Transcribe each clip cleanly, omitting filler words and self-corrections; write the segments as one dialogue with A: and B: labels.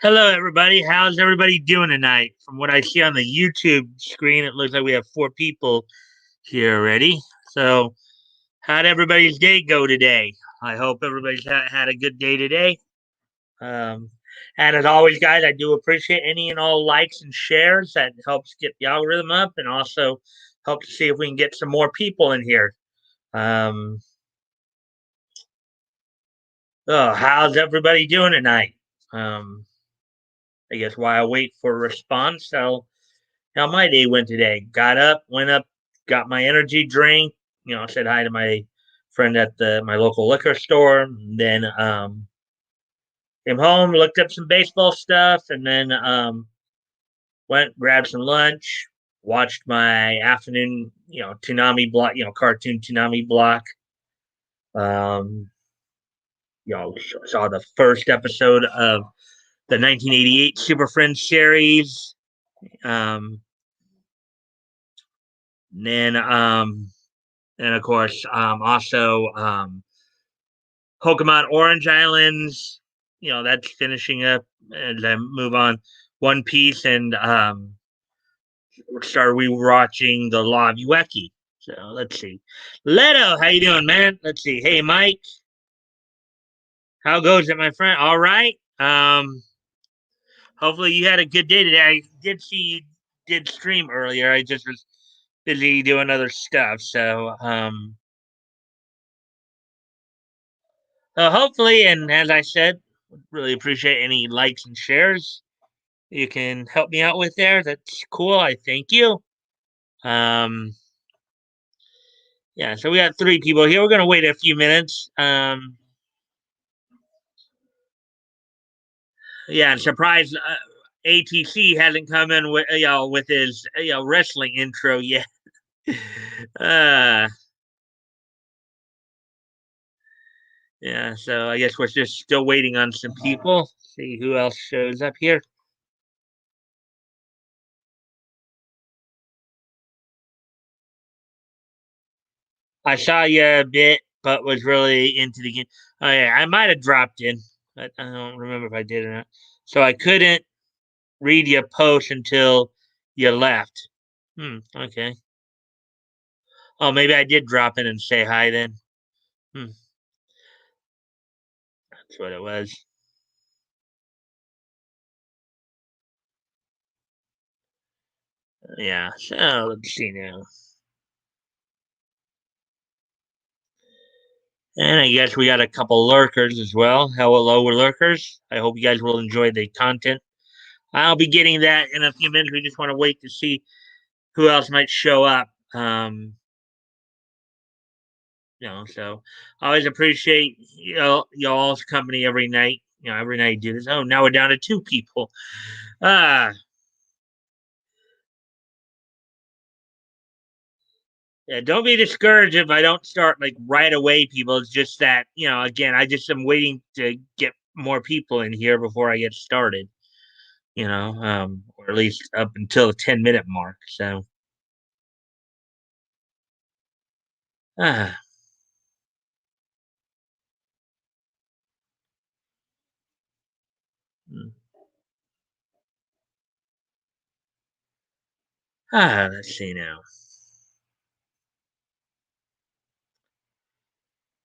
A: Hello, everybody. How's everybody doing tonight? From what I see on the YouTube screen, it looks like we have four people here already. So, how'd everybody's day go today? I hope everybody's had a good day today. Um, and as always, guys, I do appreciate any and all likes and shares. That helps get the algorithm up and also helps to see if we can get some more people in here. Um, how's everybody doing tonight? Um, I guess while I wait for a response, how my day went today. Got up, went up, got my energy drink. Said hi to my friend at the my local liquor store. Then came home, looked up some baseball stuff, and then went grabbed some lunch. Watched my afternoon, Toonami block, cartoon Toonami block. Um, saw the first episode of the 1988 Super Friends series. Um, then and of course, also Pokemon Orange Islands. That's finishing up as I move on. One Piece and start rewatching the Law of Ueki. So let's see. Leto, how you doing, man? Let's see. Hey, Mike, how goes it, my friend? All right. Hopefully you had a good day today. I did see you did stream earlier. I just was busy doing other stuff. So hopefully, and as I said, really appreciate any likes and shares you can help me out with there. That's cool. I thank you. Um, yeah, so we got three people here. We're gonna wait a few minutes. Yeah, and surprised ATC hasn't come in with with his wrestling intro yet. uh, yeah, so I guess we're just still waiting on some people. See who else shows up here. I saw you a bit, but was really into the game. Oh yeah, I might have dropped in, but I don't remember if I did or not. So I couldn't read your post until you left. Okay. Oh, maybe I did drop in and say hi then. Hmm, that's what it was. Yeah. So let's see now. And I guess we got a couple lurkers as well. Hello, lurkers. I hope you guys will enjoy the content. I'll be getting that in a few minutes. We just want to wait to see who else might show up. So I always appreciate y'all's company every night. Every night you do this. Oh, now we're down to two people. Ah, yeah. Don't be discouraged if I don't start like right away, people. It's just that again, I just am waiting to get more people in here before I get started. Or at least up until the 10-minute mark. So, ah, mm, let's see now.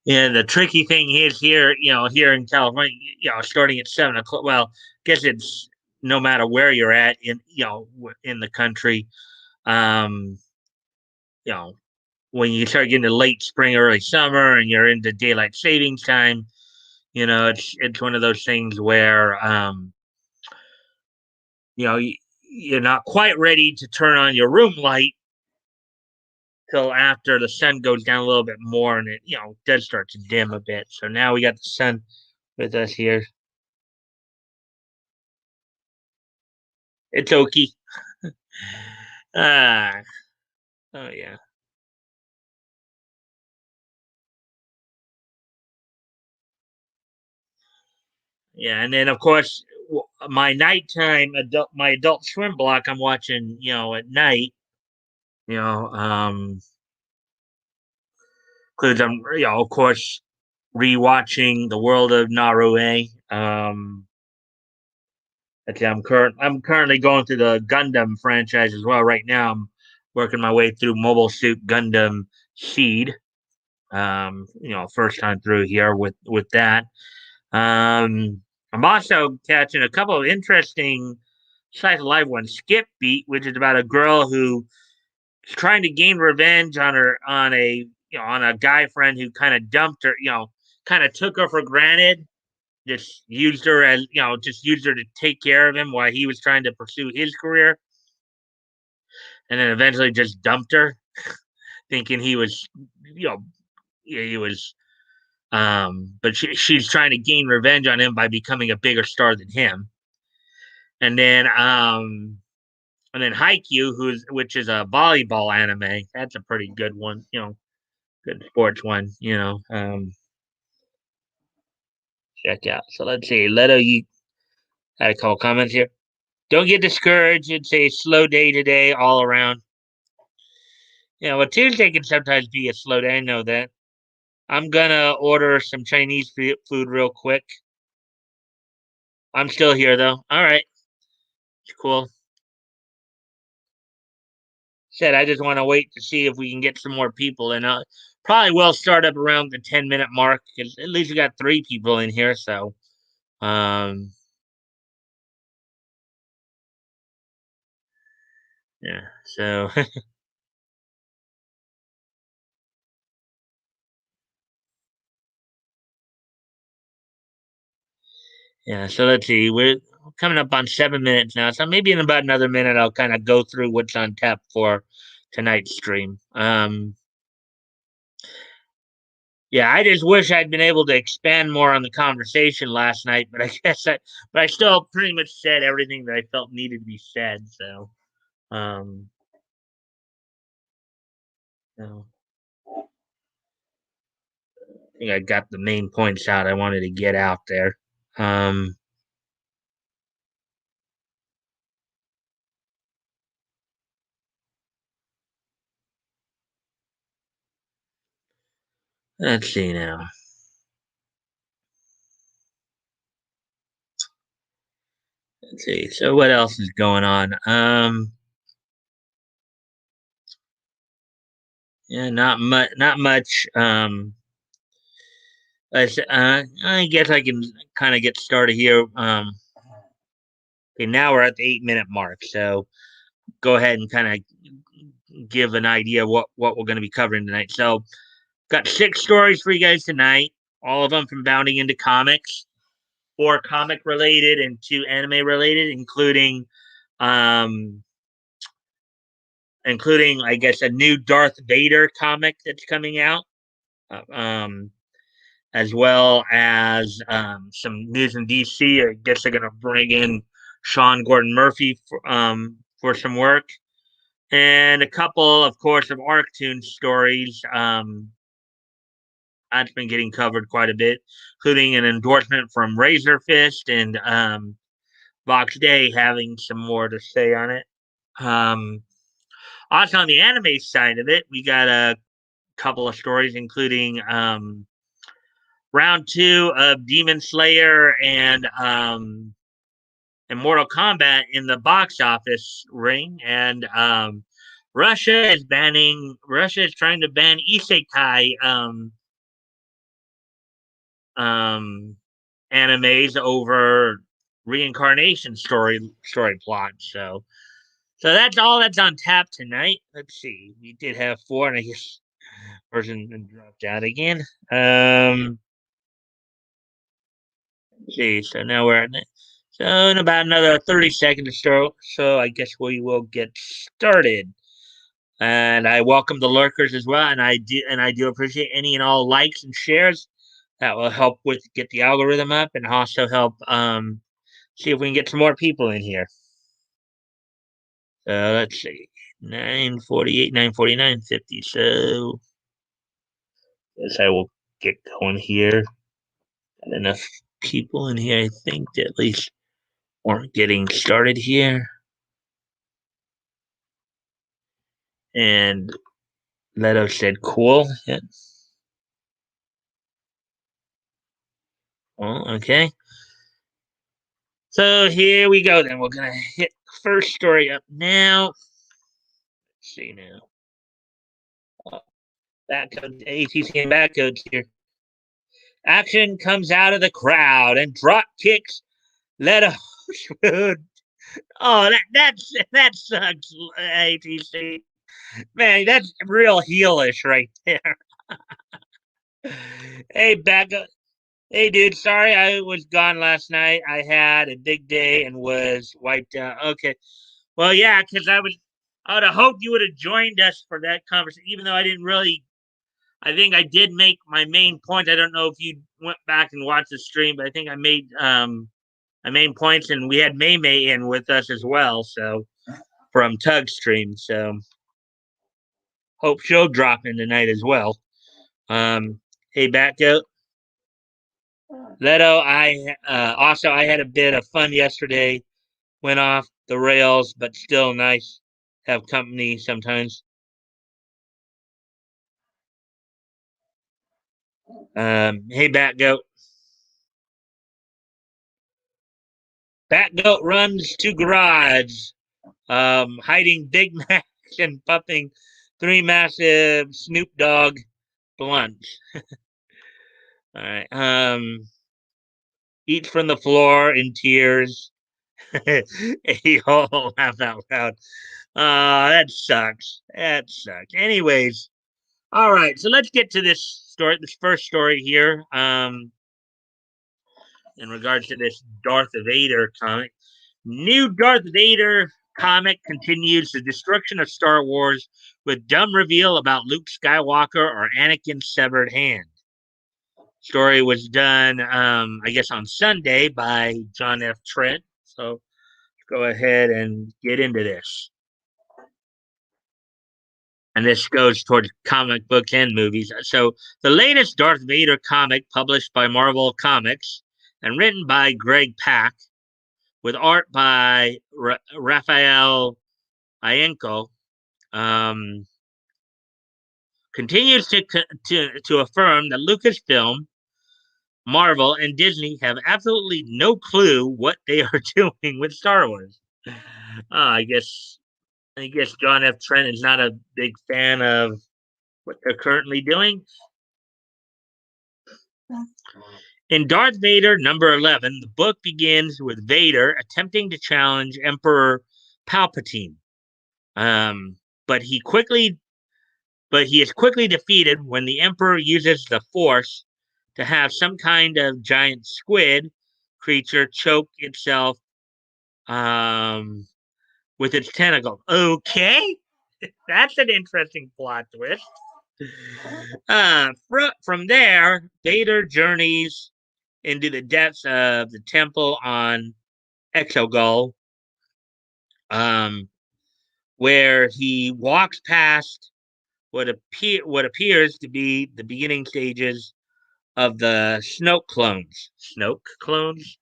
A: Yeah, the tricky thing is here, here in California, starting at 7 o'clock. Well, I guess it's no matter where you're at in, in the country. Um, you know, when you start getting to late spring, early summer, and you're into daylight savings time, it's one of those things where, you're not quite ready to turn on your room light till after the sun goes down a little bit more, and it, does start to dim a bit. So now we got the sun with us here. It's okay. Ah, oh yeah, yeah. And then of course my nighttime my adult swim block I'm watching, at night. You know, um, because I'm, of course, rewatching the world of Naruto. I'm currently going through the Gundam franchise as well. Right now, I'm working my way through Mobile Suit Gundam Seed. First time through here with that. I'm also catching a couple of interesting slice of life ones. Skip Beat, which is about a girl who is trying to gain revenge on a guy friend who kind of dumped her. Kind of took her for granted. Just used her to take care of him while he was trying to pursue his career, and then eventually just dumped her, thinking he was, you know, he was. But she's trying to gain revenge on him by becoming a bigger star than him. And then Haikyuu, which is a volleyball anime. That's a pretty good one. Good sports one. Check out. So let's see. Leto, you had a couple comments here. Don't get discouraged. It's a slow day today, all around. Well, Tuesday can sometimes be a slow day. I know that. I'm gonna order some Chinese food real quick. I'm still here though. All right, cool. Said I just want to wait to see if we can get some more people, and probably will start up around the 10-minute mark because at least we got 3 people in here. So, um, yeah. So yeah. So let's see. We're coming up on 7 minutes now. So maybe in about another minute, I'll kind of go through what's on tap for tonight's stream. Yeah, I just wish I'd been able to expand more on the conversation last night, but but I still pretty much said everything that I felt needed to be said. So, um, so I think I got the main points out I wanted to get out there. Um, let's see now. Let's see. So what else is going on? Yeah, not much. Not much. I guess I can kind of get started here. Okay, now we're at the 8-minute mark, so go ahead and kind of give an idea of what we're going to be covering tonight. So, got 6 stories for you guys tonight. All of them from Bounding into Comics, 4 comic related and 2 anime related, um, including I guess a new Darth Vader comic that's coming out. Uh, um, as well as some news in DC. I guess they're going to bring in Sean Gordon Murphy for some work, and a couple, of course, of Arctoon stories. That's been getting covered quite a bit, including an endorsement from Razor Fist and Vox Day having some more to say on it. Um, Also, on the anime side of it, we got a couple of stories, including round 2 of Demon Slayer and Mortal Kombat in the box office ring, and Russia is trying to ban isekai um, animes over reincarnation story plot. So that's all that's on tap tonight. Let's see, we did have 4, and I guess person dropped out again. See, so now we're at it. So in about another 30 seconds or so I guess we will get started. And I welcome the lurkers as well, and I do appreciate any and all likes and shares. That will help with get the algorithm up, and also help see if we can get some more people in here. Let's see, 9:48, 9:49, 50. So yes, I will get going here. Got enough people in here, I think, to at least we're getting started here. And Leto said, cool. Yeah. Well, okay. So here we go. Then we're gonna hit the first story up now. Let's see now. Back code ATC and back codes here. Action comes out of the crowd and drop kicks Leto. Oh, that sucks, ATC. Man, that's real heelish right there. Hey, back up. Hey, dude, sorry I was gone last night. I had a big day and was wiped out. Okay. Well, yeah, because I would have hoped you would have joined us for that conversation, even though I didn't really. I think I did make my main point. I don't know if you went back and watched the stream, but I think I made my main points, and we had May May in with us as well. So from Tug Stream, so hope she'll drop in tonight as well. Hey, Batgoat. Leto, I had a bit of fun yesterday. Went off the rails, but still nice. Have company sometimes. Hey, Batgoat. Batgoat runs to garage, hiding Big Mac and puffing 3 massive Snoop Dogg blunts. All right. Eats from the floor in tears. Oh, laugh out loud. That sucks. That sucks. Anyways, all right. So let's get to this story. This first story here. In regards to this Darth Vader comic, new Darth Vader comic continues the destruction of Star Wars with dumb reveal about Luke Skywalker or Anakin's severed hand. Story was done, I guess, on Sunday by John F. Trent. So go ahead and get into this. And this goes towards comic books and movies. So the latest Darth Vader comic published by Marvel Comics and written by Greg Pak with art by Raphael Ienco, continues to affirm that Lucasfilm, Marvel, and Disney have absolutely no clue what they are doing with Star Wars. I guess John F. Trent is not a big fan of what they're currently doing. In Darth Vader number 11, the book begins with Vader attempting to challenge Emperor Palpatine. But he is quickly defeated when the Emperor uses the Force to have some kind of giant squid creature choke itself with its tentacle. Okay, that's an interesting plot twist. From there, Vader journeys into the depths of the temple on Exegol, where he walks past what appears to be the beginning stages of the Snoke clones. Snoke clones?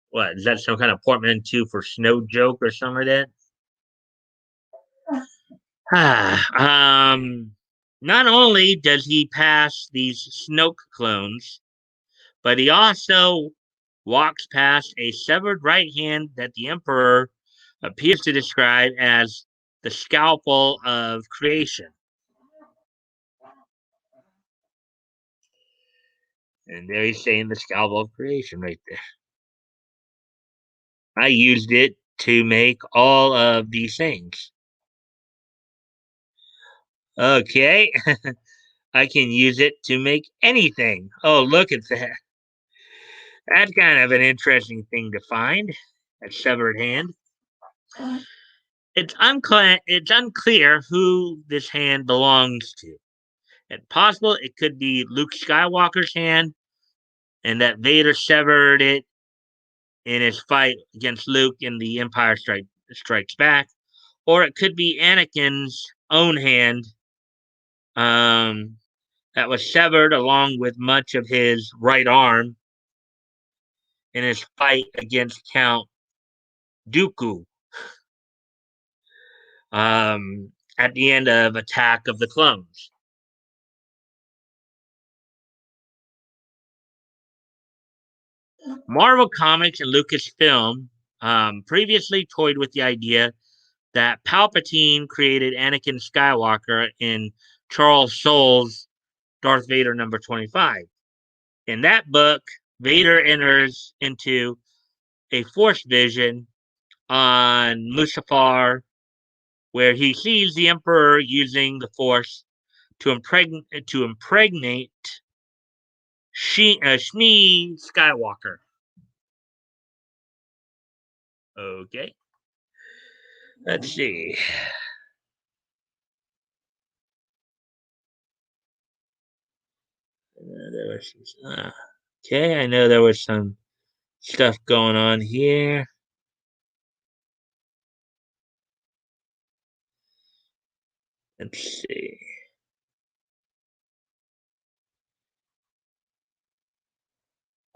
A: What, is that some kind of portmanteau for snow joke or something like that? Not only does he pass these Snoke clones, but he also walks past a severed right hand that the Emperor appears to describe as the scalpel of creation. And there he's saying the scalpel of creation right there. I used it to make all of these things. Okay. I can use it to make anything. Oh, look at that. That's kind of an interesting thing to find. A severed hand. It's unclear who this hand belongs to. It's possible it could be Luke Skywalker's hand, and that Vader severed it in his fight against Luke in the Empire Strikes Back, or it could be Anakin's own hand that was severed along with much of his right arm in his fight against Count Dooku at the end of Attack of the Clones. Marvel Comics and Lucasfilm previously toyed with the idea that Palpatine created Anakin Skywalker in Charles Soule's Darth Vader number 25. In that book, Vader enters into a Force vision on Mustafar where he sees the Emperor using the Force to impregnate Shmi Skywalker. Okay, let's see. Okay, I know there was some stuff going on here. Let's see.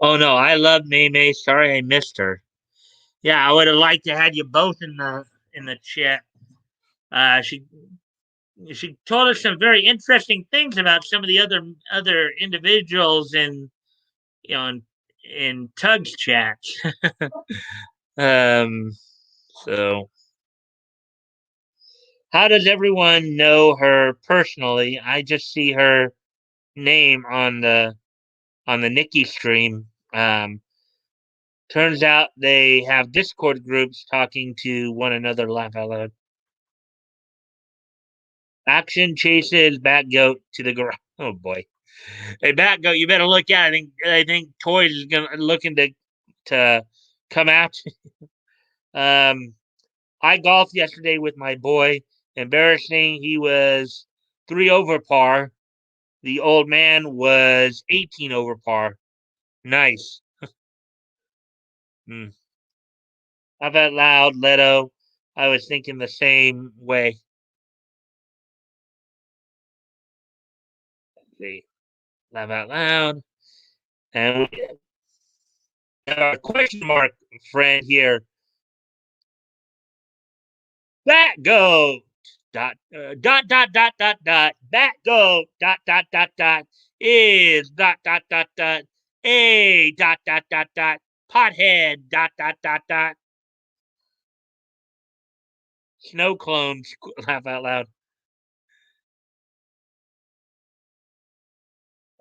A: Oh no, I love May. Sorry I missed her. Yeah, I would have liked to had you both in the chat. She told us some very interesting things about some of the other individuals in Tug's chats. um, so how does everyone know her personally? I just see her name on the Nikki stream. Turns out they have Discord groups talking to one another. Laugh out loud. Action chases Batgoat to the garage. Oh boy, hey Batgoat, you better look out. I think Toys is looking to come out. I golfed yesterday with my boy. Embarrassing. He was 3 over par. The old man was 18 over par. Nice. Hmm. Laugh out loud, Leto. I was thinking the same way. Let's see. Laugh out loud. And our question mark friend here. Bat go. Bat go. Is a pothead. Snow clones. Laugh out loud.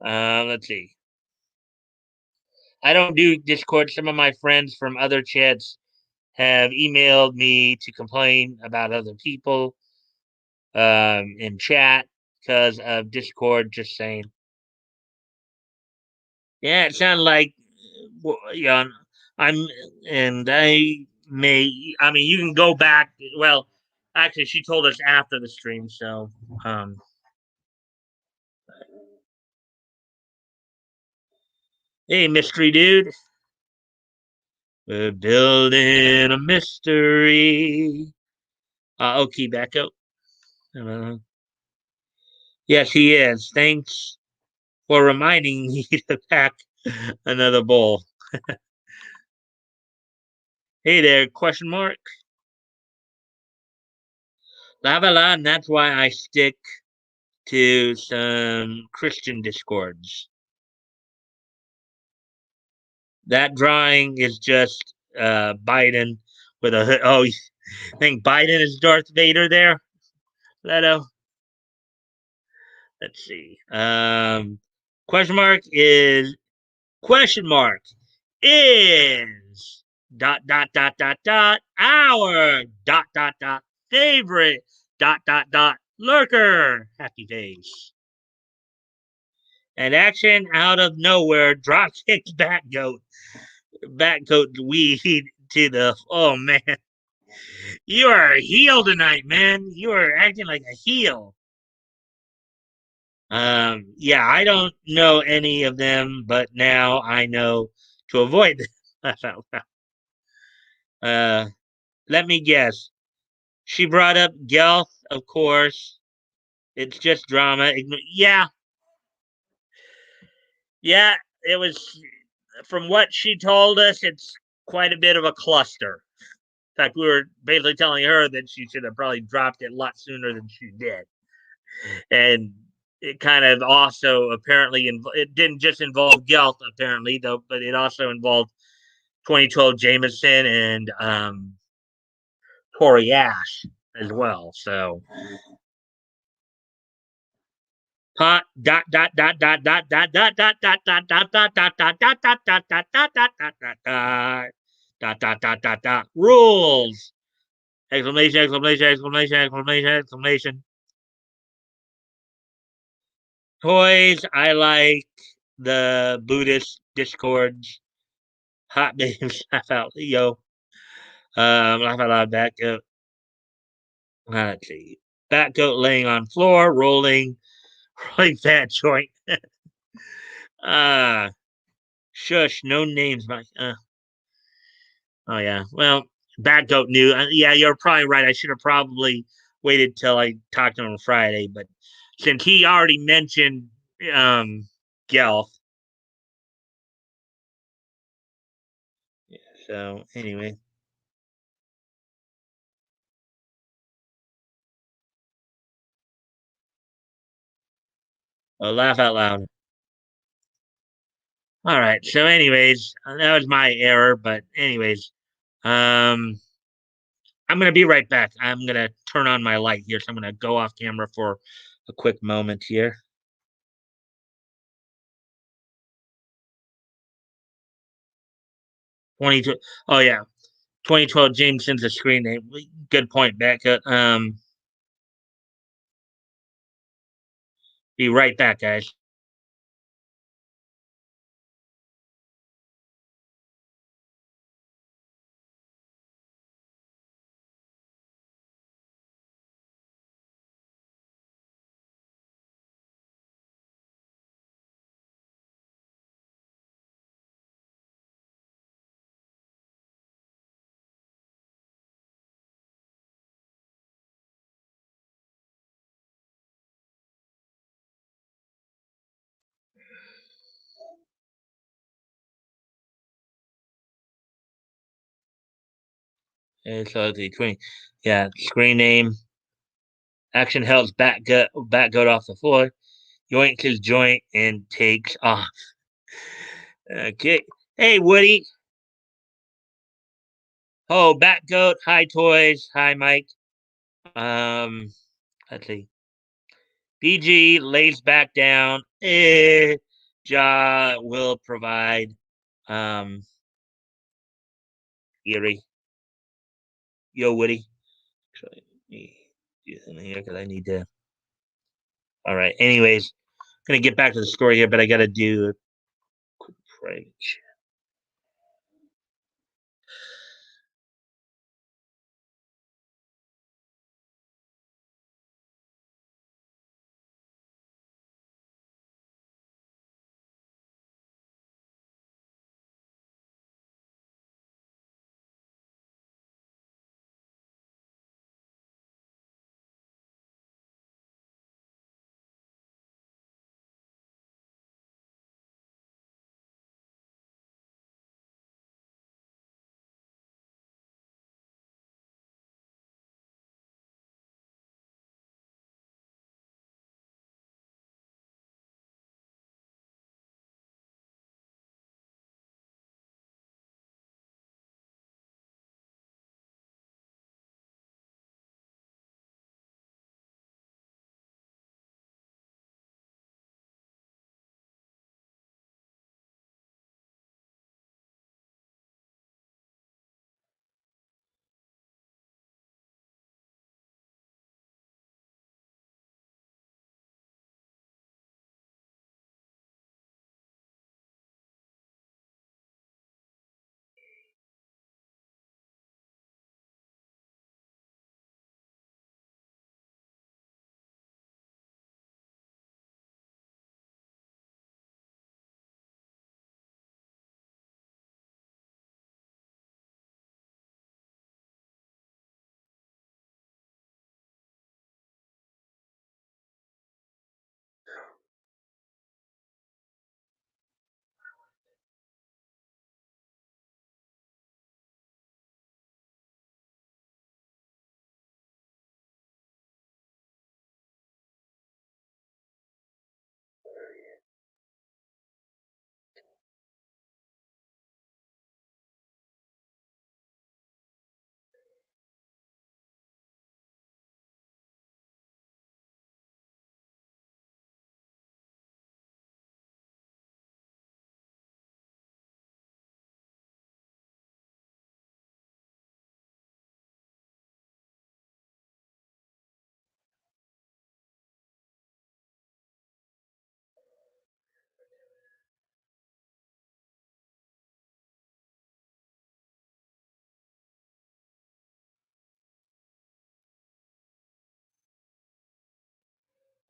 A: Let's see. I don't do Discord. Some of my friends from other chats have emailed me to complain about other people in chat because of Discord. Just saying. Yeah, it sounded like I'm and I may. I mean, you can go back. Well, actually, she told us after the stream. So, hey, mystery dude. We're building a mystery. Okay, back up. Yes, he is. Thanks for reminding me to pack another bowl. Hey there, question mark. Lava, and that's why I stick to some Christian discords. That drawing is just Biden with a hood. Oh, I think Biden is Darth Vader there. Leto. Let's see. Question mark is question mark is our favorite lurker. Happy face. And action out of nowhere drop kicks Batgoat weed to the. Oh man, you are a heel tonight, man. You are acting like a heel. Yeah, I don't know any of them, but now I know to avoid them. uh, let me guess. She brought up Gelth, of course. It's just drama. Yeah, yeah. It was from what she told us. It's quite a bit of a cluster. In fact, we were basically telling her that she should have probably dropped it a lot sooner than she did. And it kind of also apparently it didn't just involve Gelth apparently though, but it also involved 2012 Jameson and Tori Ash as well. So pot dot rules exclamation exclamation exclamation exclamation exclamation toys. I like the Buddhist discords. Hot names. Laugh out, yo. Laugh out loud. Back goat. Let's see. Back goat laying on floor, rolling fat joint. uh Shush. No names, Mike. Oh yeah. Well, Bat Goat knew. Yeah, you're probably right. I should have probably waited till I talked to him on Friday, but since he already mentioned um Gelf, so anyway, laugh out loud. All right. So, anyways, that was my error. But anyways, um, I'm gonna be right back. I'm gonna turn on my light here, so I'm gonna go off camera for a quick moment here. 22. Oh yeah, 2012 Jameson's a screen name. Good point, Becca. Be right back, guys. So the 20. Yeah, screen name. Action helps back goat off the floor, yoinks his joint, and takes off. Okay. Hey, Woody. Oh, Bat Goat. Hi, toys. Hi, Mike. Um, let's see. BG lays back down. Ja will provide. Um, Erie. Yo, Woody. Try me do something here because I need to. All right. Anyways, gonna get back to the story here, but I gotta do a quick private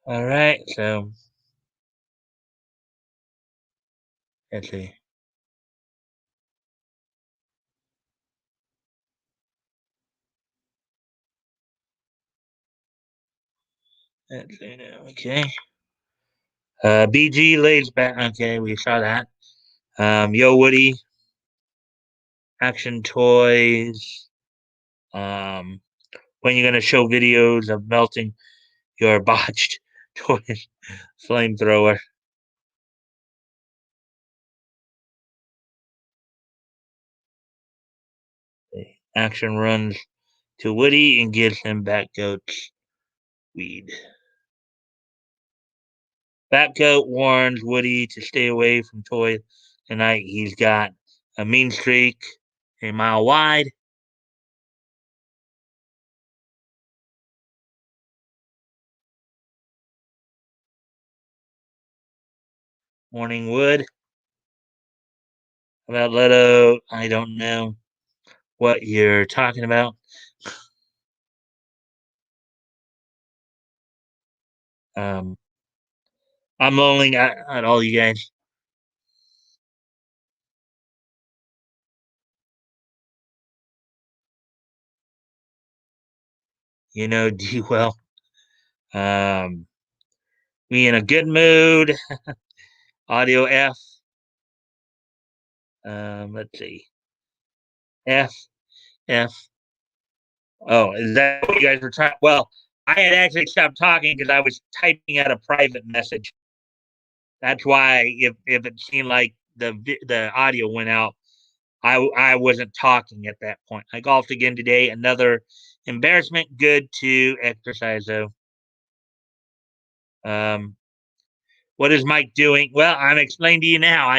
A: All right, so let's see. Let's see now. Okay. BG lays back. Okay, we saw that. Yo Woody, action toys. Um, when you're gonna show videos of melting your botched toys, flamethrower. Action runs to Woody and gives him Batgoat's weed. Batgoat warns Woody to stay away from toys tonight. He's got a mean streak, a mile wide. Morning Wood. About Leto, I don't know what you're talking about. Um, I'm lonely at all you guys. You know, do well. Um, we in a good mood. Audio F. Let's see. F. F. Oh, is that what you guys were trying? Well, I had actually stopped talking because I was typing out a private message. That's why if it seemed like the audio went out, I wasn't talking at that point. I golfed again today. Another embarrassment. Good to exercise though. Um, what is Mike doing? Well, I'm explaining to you now.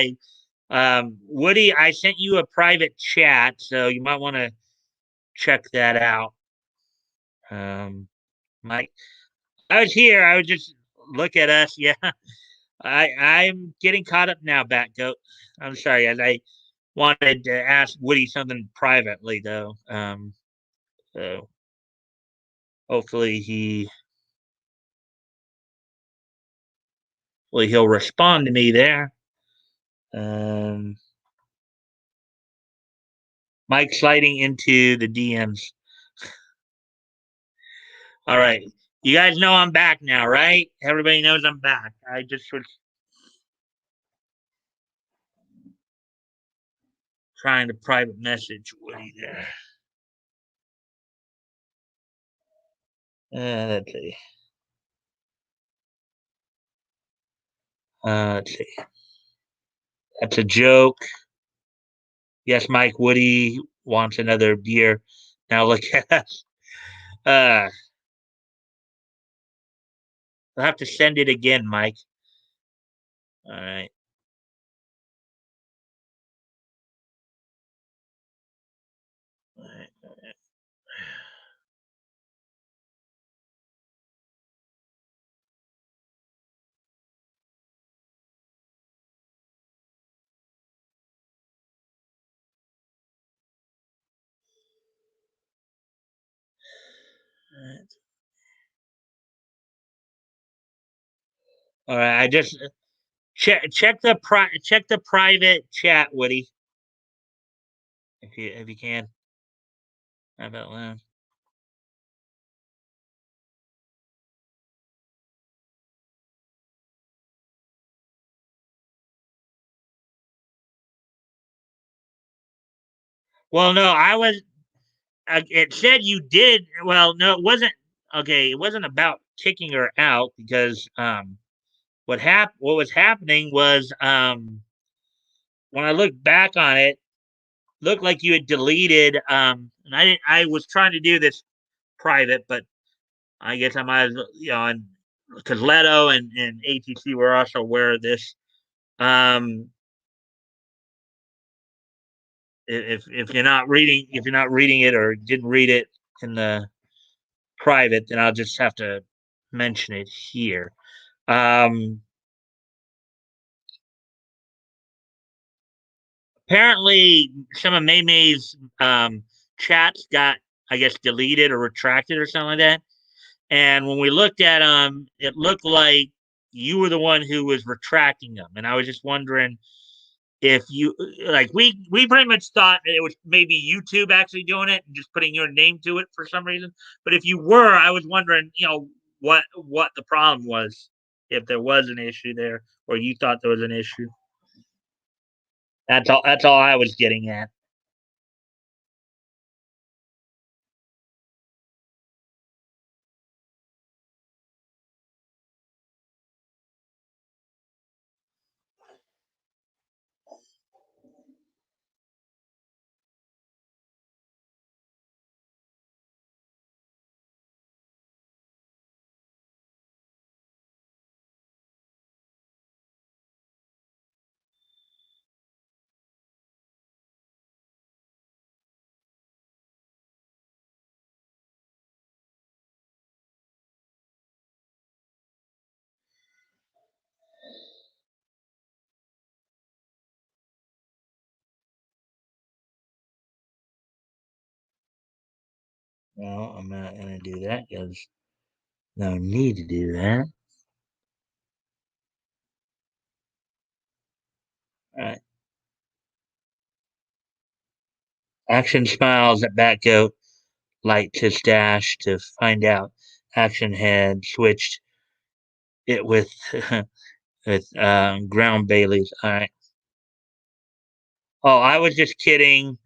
A: Woody, I sent you a private chat, so you might want to check that out. Um, Mike, I was here. I was just look at us. Yeah, I'm getting caught up now, Batgoat. I'm sorry, as I wanted to ask Woody something privately though. So hopefully he'll respond to me there. Um, Mike sliding into the DMs. All right. You guys know I'm back now, right? Everybody knows I'm back. I just was trying to private message Woody there. Let's see. Let's see. That's a joke. Yes, Mike. Woody wants another beer. Now look at us. Uh, I'll have to send it again, Mike. All right. All right. All right. I just check the private chat, Woody, if you can. How about that? Well, no, I was. It said you did. Well, no, it wasn't. Okay, it wasn't about kicking her out because what was happening was when I looked back on it, looked like you had deleted and I was trying to do this private, but I guess I might as well, and because Leto and ATC were also aware of this. Um, if you're not reading it or didn't read it in the private, then I'll just have to mention it here. Um, Apparently, some of May's chats got, I guess, deleted or retracted or something like that. And when we looked at them, it looked like you were the one who was retracting them. And I was just wondering if you like we pretty much thought it was maybe YouTube actually doing it and just putting your name to it for some reason. But if you were, I was wondering, what the problem was, if there was an issue there, or you thought there was an issue. That's all I was getting at. Well, I'm not gonna do that because no need to do that. All right. Action smiles at Batgoat, light to stash to find out. Action had switched it with ground Baileys. All right. Oh, I was just kidding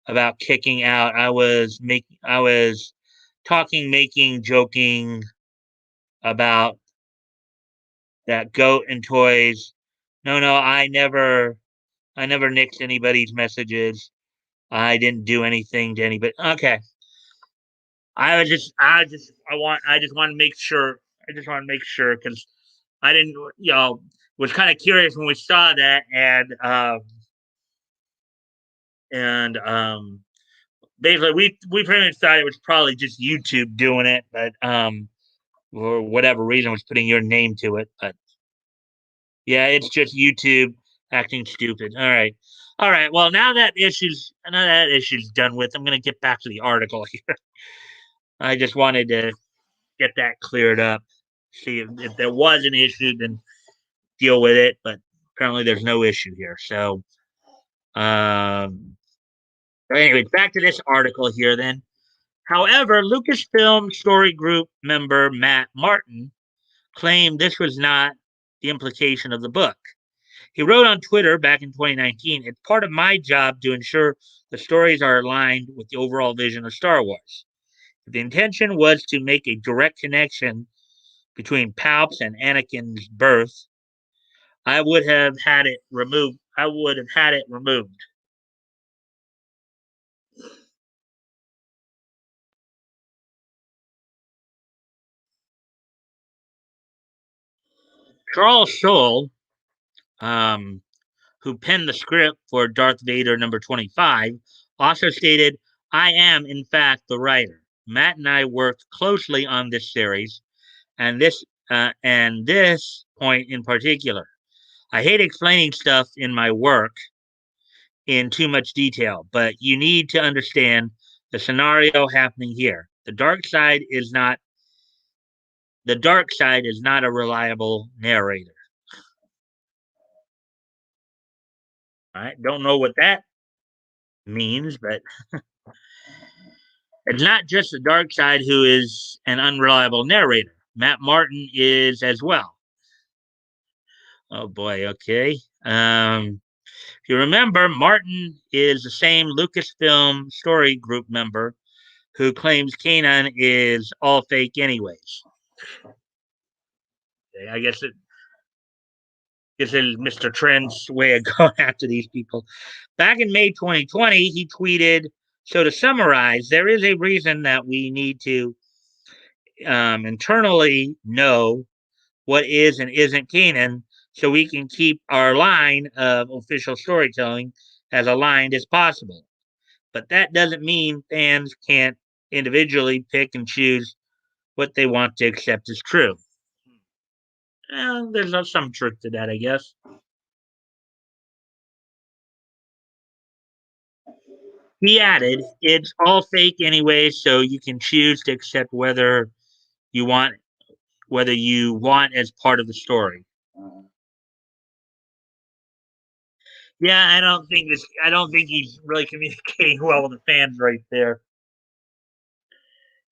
A: about kicking out. I was talking, making, joking about that goat and toys. No, no, I never nixed anybody's messages. I didn't do anything to anybody. Okay. I just want to make sure. I just want to make sure because I didn't, was kind of curious when we saw that, and basically we pretty much thought it was probably just YouTube doing it, but for whatever reason was putting your name to it. But yeah, it's just YouTube acting stupid. All right. All right. Well, now that issue's done with, I'm gonna get back to the article here. I just wanted to get that cleared up. See if there was an issue, then deal with it. But apparently, there's no issue here. Um, so, anyways, back to this article here. Then, however, Lucasfilm Story Group member Matt Martin claimed this was not the implication of the book. He wrote on Twitter back in 2019, "It's part of my job to ensure the stories are aligned with the overall vision of Star Wars. If the intention was to make a direct connection between Palps and Anakin's birth, I would have had it removed. I would have had it removed." Charles Soule, um, who penned the script for Darth Vader number 25, also stated, "I am, in fact, the writer. Matt and I worked closely on this series, and this point in particular. I hate explaining stuff in my work in too much detail, but you need to understand the scenario happening here. The dark side is not a reliable narrator." All right, don't know what that means, but it's not just the dark side who is an unreliable narrator. Matt Martin is as well. Oh boy, okay. If you remember, Martin is the same Lucasfilm Story Group member who claims Kanan is all fake, anyways. Okay, I guess it is Mr. Trent's way of going after these people. Back in May 2020, he tweeted, "So to summarize, there is a reason that we need to internally know what is and isn't canon so we can keep our line of official storytelling as aligned as possible. But that doesn't mean fans can't individually pick and choose what they want to accept as true." There's some truth to that, I guess. He added, "It's all fake anyway, so you can choose to accept whether you want whether you want as part of the story. Yeah, I don't think he's really communicating well with the fans right there.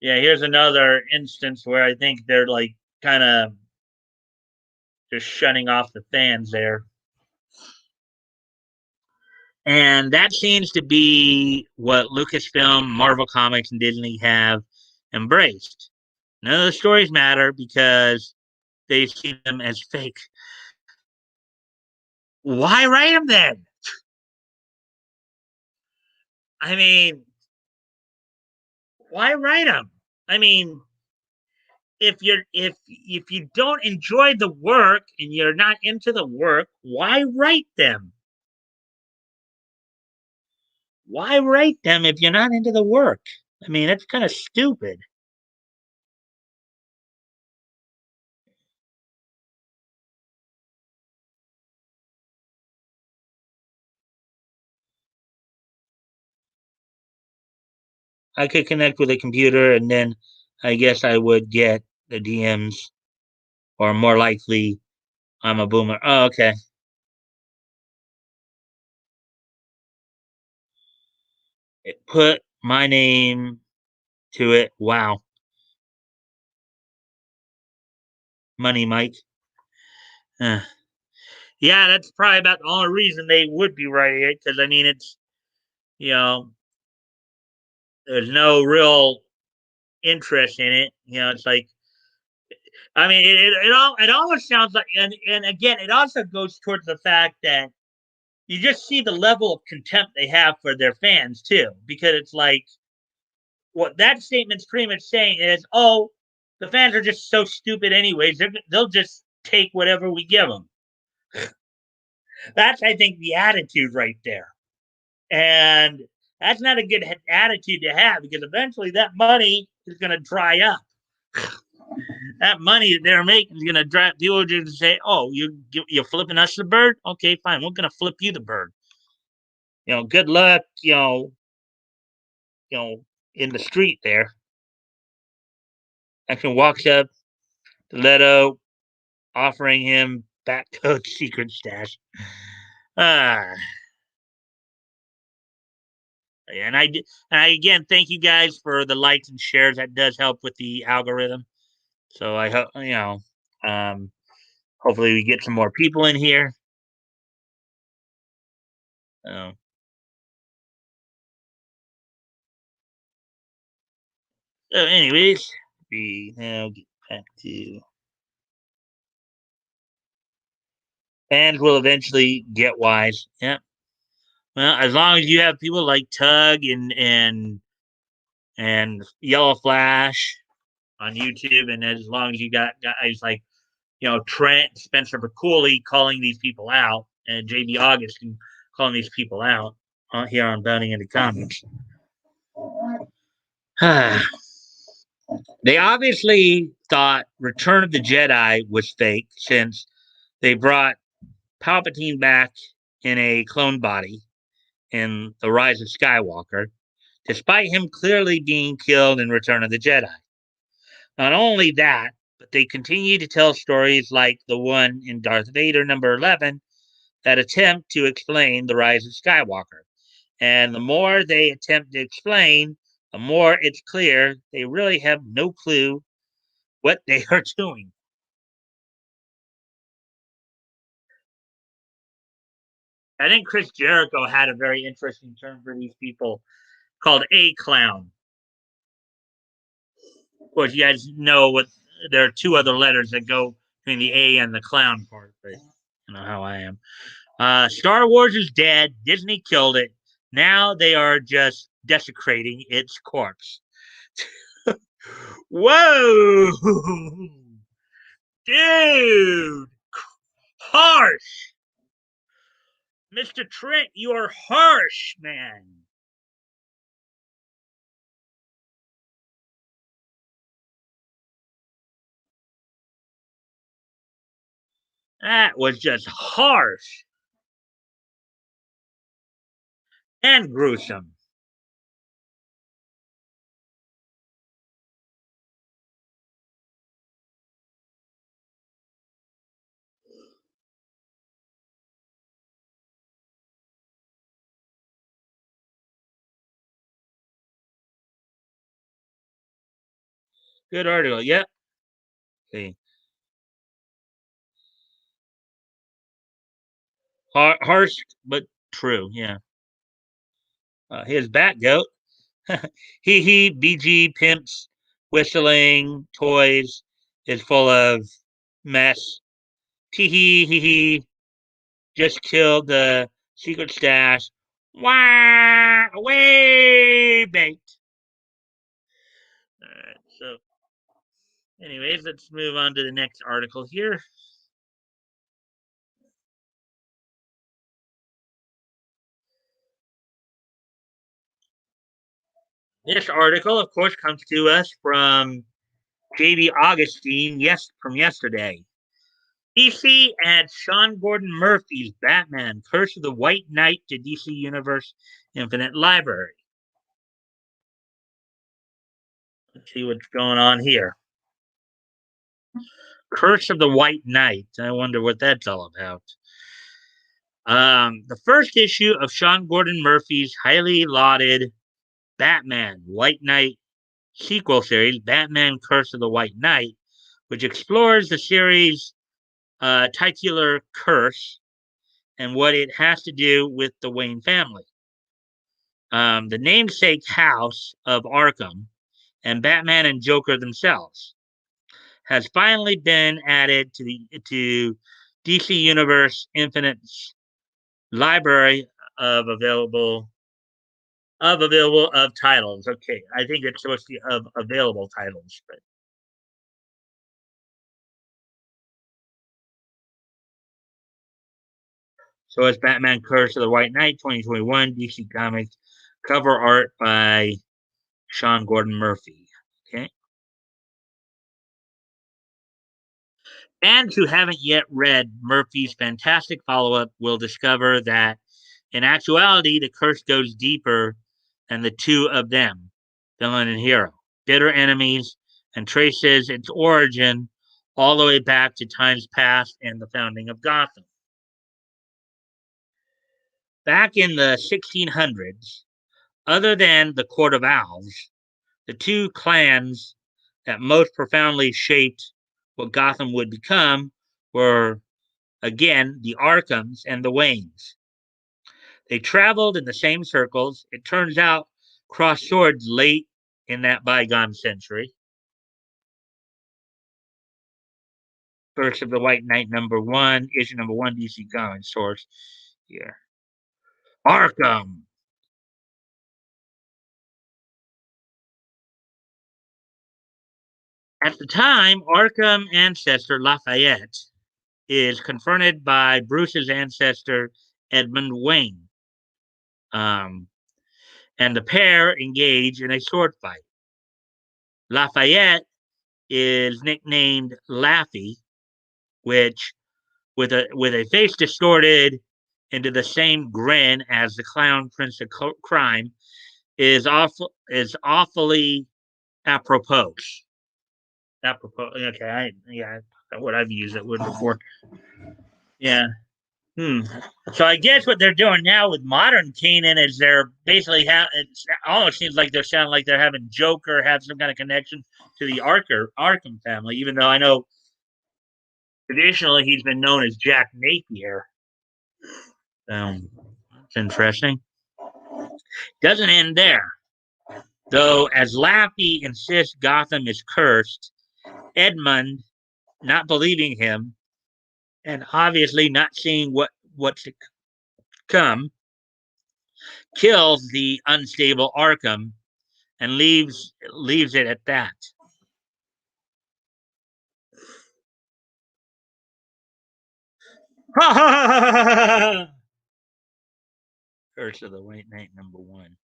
A: Yeah, here's another instance where I think they're like kind of just shutting off the fans there. And that seems to be what Lucasfilm, Marvel Comics, and Disney have embraced. None of the stories matter because they see them as fake. Why write them then? I mean, why write them? I mean, if you don't enjoy the work and you're not into the work, why write them? Why write them if you're not into the work? I mean, that's kind of stupid. I could connect with a computer and then I guess I would get the DMs, or more likely I'm a boomer. Oh, okay. It put my name to it. Wow. Money, Mike. Uh, yeah, that's probably about the only reason they would be writing it because I mean, it's, you know, there's no real interest in it. You know, it's like, I mean, it almost sounds like, and again, it also goes towards the fact that you just see the level of contempt they have for their fans too, because it's like what that statement's pretty much saying is, oh, the fans are just so stupid anyways. They'll just take whatever we give them. That's, I think, the attitude right there, and that's not a good attitude to have because eventually that money is going to dry up. That money that they're making is going to drive people to say, "Oh, you're flipping us the bird? Okay, fine. We're going to flip you the bird. You know, good luck. You know, in the street there." Action walks up to Leto, offering him Batcoat's secret stash. Ah, and I again thank you guys for the likes and shares. That does help with the algorithm. So I hope um, hopefully we get some more people in here. Um, so, anyways, we now get back to fans will eventually get wise. Yep. Well, as long as you have people like Tug and Yellow Flash on YouTube, and as long as you got guys like Trent, Spencer Bercouli calling these people out, and JB August calling these people out here on Bounding into Comics. They obviously thought Return of the Jedi was fake since they brought Palpatine back in a clone body in The Rise of Skywalker, despite him clearly being killed in Return of the Jedi. Not only that, but they continue to tell stories like the one in Darth Vader number 11 that attempt to explain the rise of Skywalker. And the more they attempt to explain, the more it's clear they really have no clue what they are doing. I think Chris Jericho had a very interesting term for these people called a clown. Of course, you guys know what there are two other letters that go between the A and the clown part, but you know how I am. Star Wars is dead. Disney killed it. Now they are just desecrating its corpse. Whoa, dude, harsh, Mr. Trent. You are harsh, man. That was just harsh and gruesome. Good article. Yep. See. Harsh but true. Yeah. His bat goat. He, BG, pimps, whistling, toys, is full of mess. Hee, just killed the secret stash. Wah, away, bait. All right, so, anyways, let's move on to the next article here. This article, of course, comes to us from J.B. Augustine, from yesterday. DC adds Sean Gordon Murphy's Batman Curse of the White Knight to DC Universe Infinite Library. Let's see what's going on here. Curse of the White Knight. I wonder what that's all about. The first issue of Sean Gordon Murphy's highly lauded Batman White Knight sequel series, Batman Curse of the White Knight, which explores the series' titular curse and what it has to do with the Wayne family. The namesake house of Arkham and Batman and Joker themselves has finally been added to DC Universe Infinite's library of available of titles. Okay, I think it's supposed to be of available titles, but so it's Batman Curse of the White Knight 2021 DC Comics, cover art by Sean Gordon Murphy. Okay. Fans who haven't yet read Murphy's fantastic follow up will discover that, in actuality, the curse goes deeper than the two of them, villain and hero, bitter enemies, and traces its origin all the way back to times past and the founding of Gotham. Back in the 1600s, other than the Court of Owls, the two clans that most profoundly shaped what Gotham would become were, again, the Arkhams and the Waynes. They traveled in the same circles. It turns out crossed swords late in that bygone century. Curse of the White Knight #1, issue #1, DC Comics source here. Arkham. At the time, Arkham ancestor Lafayette is confronted by Bruce's ancestor Edmund Wayne. And the pair engage in a sword fight. Lafayette is nicknamed Laffy, which, with a face distorted into the same grin as the clown prince of crime, is awfully apropos. Apropos. Okay, what I've used that word before. Yeah. So I guess what they're doing now with modern Kanan is they're basically it almost seems like they're sounding like they're having Joker have some kind of connection to the Arkham family, even though I know traditionally he's been known as Jack Napier. It's interesting. Doesn't end there. Though, as Laffy insists Gotham is cursed, Edmund, not believing him, and obviously not seeing what's to come, kills the unstable Arkham and leaves it at that. Curse of the White Knight #1.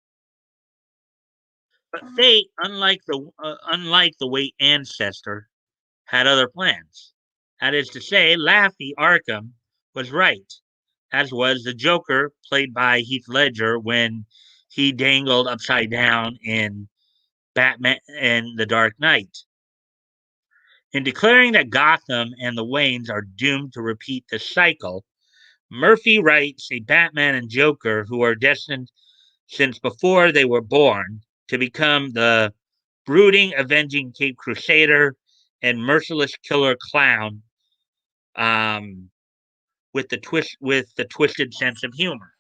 A: But fate, unlike the White ancestor, had other plans. That is to say, Laffy Arkham was right, as was the Joker, played by Heath Ledger, when he dangled upside down in Batman and The Dark Knight. In declaring that Gotham and the Waynes are doomed to repeat the cycle, Murphy writes a Batman and Joker who are destined since before they were born to become the brooding, avenging Cape Crusader, and merciless killer clown, um, with the twisted sense of humor.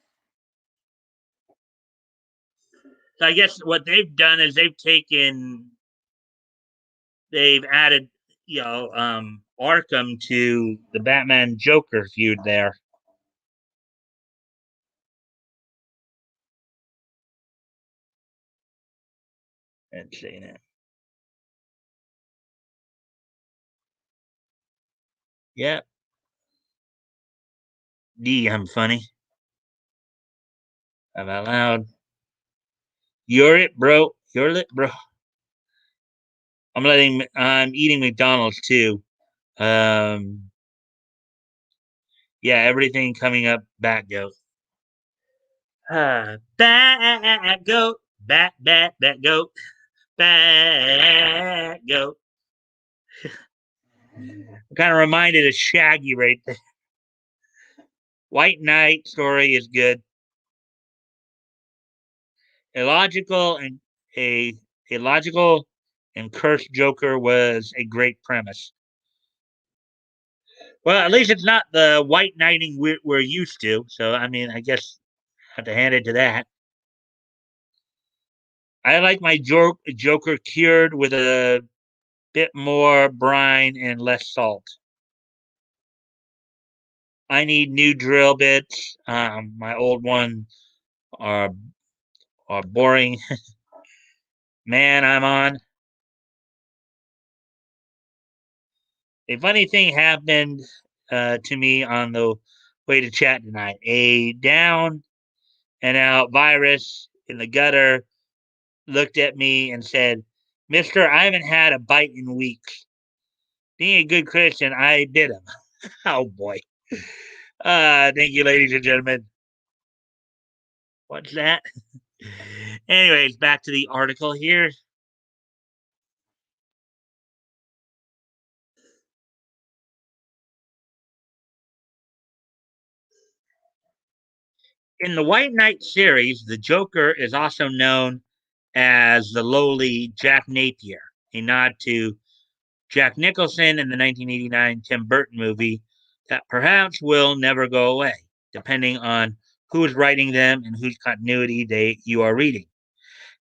A: So I guess what they've done is they've added, Arkham to the Batman Joker feud there. Let's see that. Yeah. D, I'm funny. I'm out loud. You're it, bro. You're lit, bro. I'm eating McDonald's too. Um, yeah, everything coming up. Bat goat. Bat goat. Bat goat. Bat goat. I'm kind of reminded of Shaggy right there. White Knight story is good. Illogical and a illogical and cursed Joker was a great premise. Well, at least it's not the white knighting we're used to. So, I mean, I guess I have to hand it to that. I like my Joker cured with a bit more brine and less salt. I need new drill bits. My old one are are boring. Man, I'm on. A funny thing happened to me on the way to chat tonight. A down and out virus in the gutter looked at me and said, "Mister, I haven't had a bite in weeks. Being a good Christian, I bit him." Oh boy. Thank you, ladies and gentlemen. What's that? Anyways, back to the article here. In the White Knight series, the Joker is also known as the lowly Jack Napier, a nod to Jack Nicholson in the 1989 Tim Burton movie that perhaps will never go away, depending on who is writing them and whose continuity you are reading.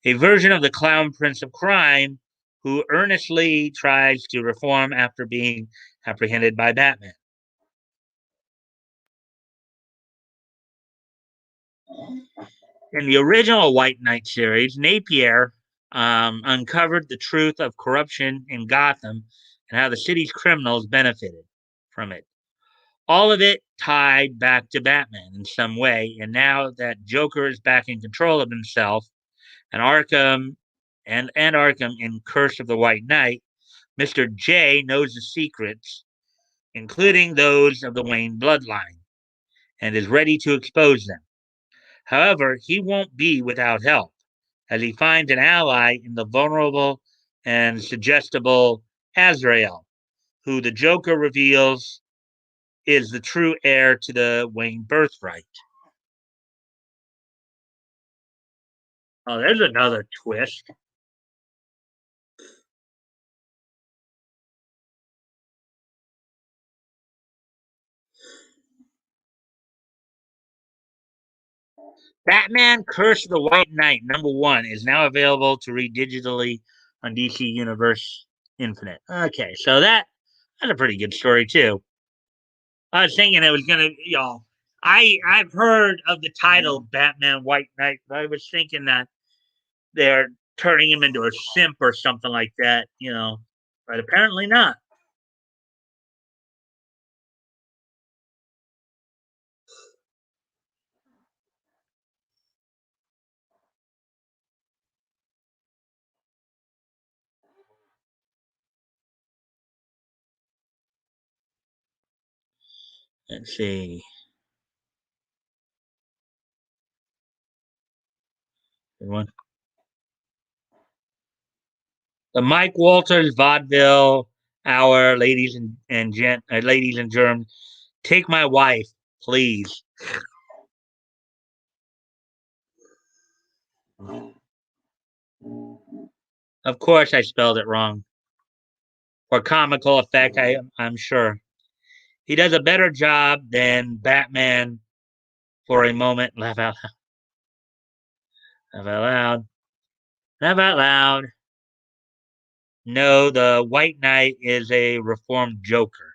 A: A version of the clown prince of crime who earnestly tries to reform after being apprehended by Batman. In the original White Knight series, Napier uncovered the truth of corruption in Gotham and how the city's criminals benefited from it. All of it tied back to Batman in some way, and now that Joker is back in control of himself, and Arkham in Curse of the White Knight, Mr. J knows the secrets, including those of the Wayne bloodline, and is ready to expose them. However, he won't be without help, as he finds an ally in the vulnerable and suggestible Azrael, who the Joker reveals is the true heir to the Wayne birthright. Oh, there's another twist. Batman Curse of the White Knight, #1, is now available to read digitally on DC Universe Infinite. Okay, so that's a pretty good story too. I was thinking it was gonna, I've heard of the title Batman White Knight, but I was thinking that they're turning him into a simp or something like that, but apparently not. Let's see. One. The Mike Walters vaudeville hour, ladies and germs. Take my wife, please. Of course, I spelled it wrong. For comical effect, I'm sure. He does a better job than Batman for a moment. Laugh out loud. Laugh out loud. Laugh out loud. No, the White Knight is a reformed Joker.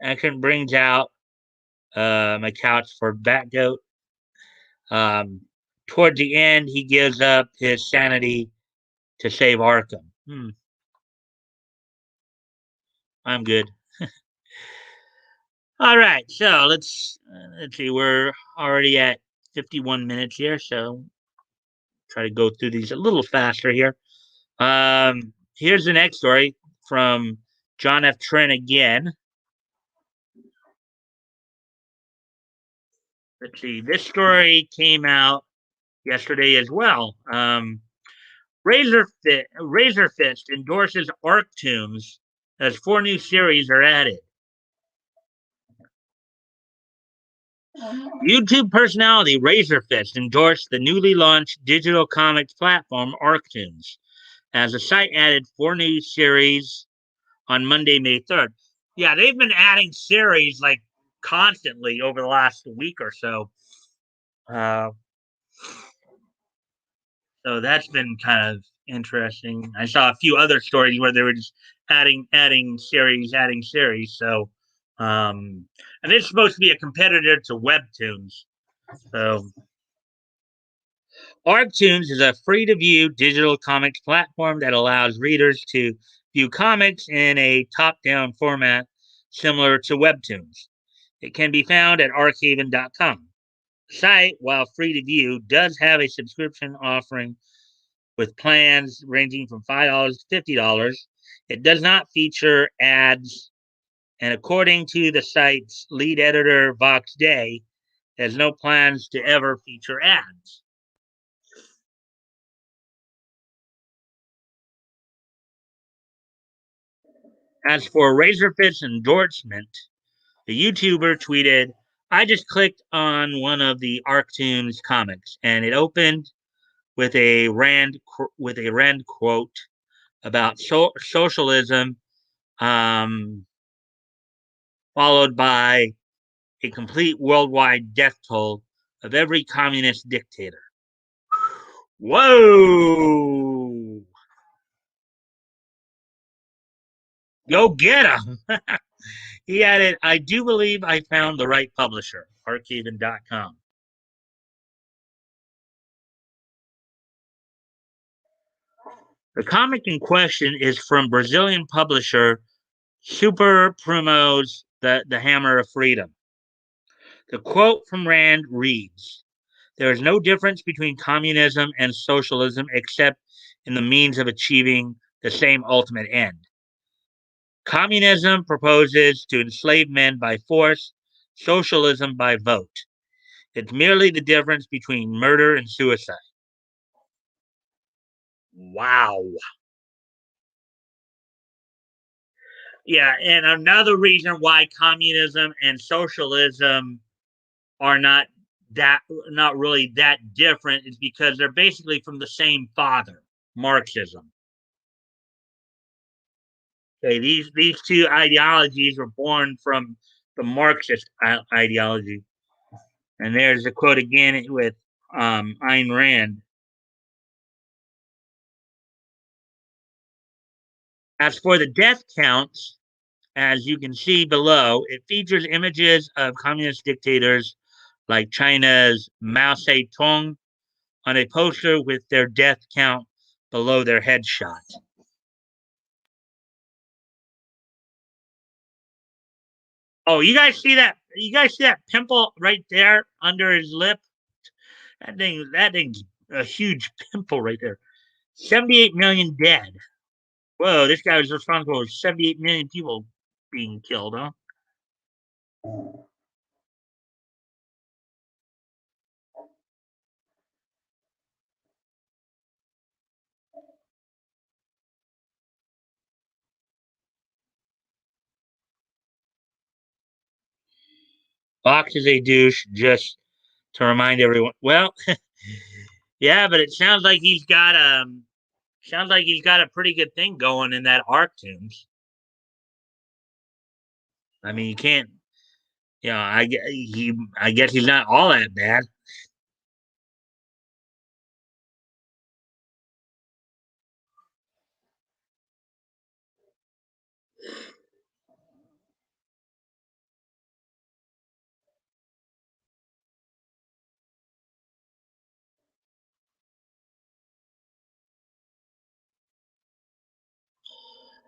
A: Action brings out my couch for Batgoat. Um, Toward the end, he gives up his sanity to save Arkham. I'm good. All right, so let's see. We're already at 51 minutes here, so try to go through these a little faster here. Here's the next story from John F. Trent again. Let's see. This story came out yesterday as well. Razor Fist endorses Arc Tombs as 4 new series are added. YouTube personality Razor Fist endorsed the newly launched digital comics platform Arctoons as the site added 4 new series on Monday, May 3rd. Yeah, they've been adding series like constantly over the last week or so. Uh, so that's been kind of interesting. I saw a few other stories where they were just adding series. So, and it's supposed to be a competitor to Webtoons. So, ArcToons is a free-to-view digital comics platform that allows readers to view comics in a top-down format similar to Webtoons. It can be found at archaven.com. The site, while free to view, does have a subscription offering with plans ranging from $5 to $50. It does not feature ads, and according to the site's lead editor, Vox Day, has no plans to ever feature ads. As for Razorfist's endorsement, the YouTuber tweeted, I just clicked on one of the Arctoons comics and it opened with a Rand quote about socialism, um, followed by a complete worldwide death toll of every communist dictator. Whoa! Go get him! He added, I do believe I found the right publisher, archaven.com. The comic in question is from Brazilian publisher Super Primo's the Hammer of Freedom. The quote from Rand reads, there is no difference between communism and socialism except in the means of achieving the same ultimate end. Communism proposes to enslave men by force, socialism by vote. It's merely the difference between murder and suicide. Wow. Yeah, and another reason why communism and socialism are not really that different is because they're basically from the same father, Marxism. Okay, these two ideologies were born from the Marxist ideology. And there's a quote again with Ayn Rand. As for the death counts, as you can see below, it features images of communist dictators like China's Mao Zedong on a poster with their death count below their headshot. Oh, you guys see that? You guys see that pimple right there under his lip? That thing's a huge pimple right there. 78 million dead. Whoa, this guy was responsible for 78 million people being killed, huh? Fox is a douche, just to remind everyone. Well, Yeah, but it sounds like he's got a pretty good thing going in that arc tunes. I mean, you can't. I guess he's not all that bad.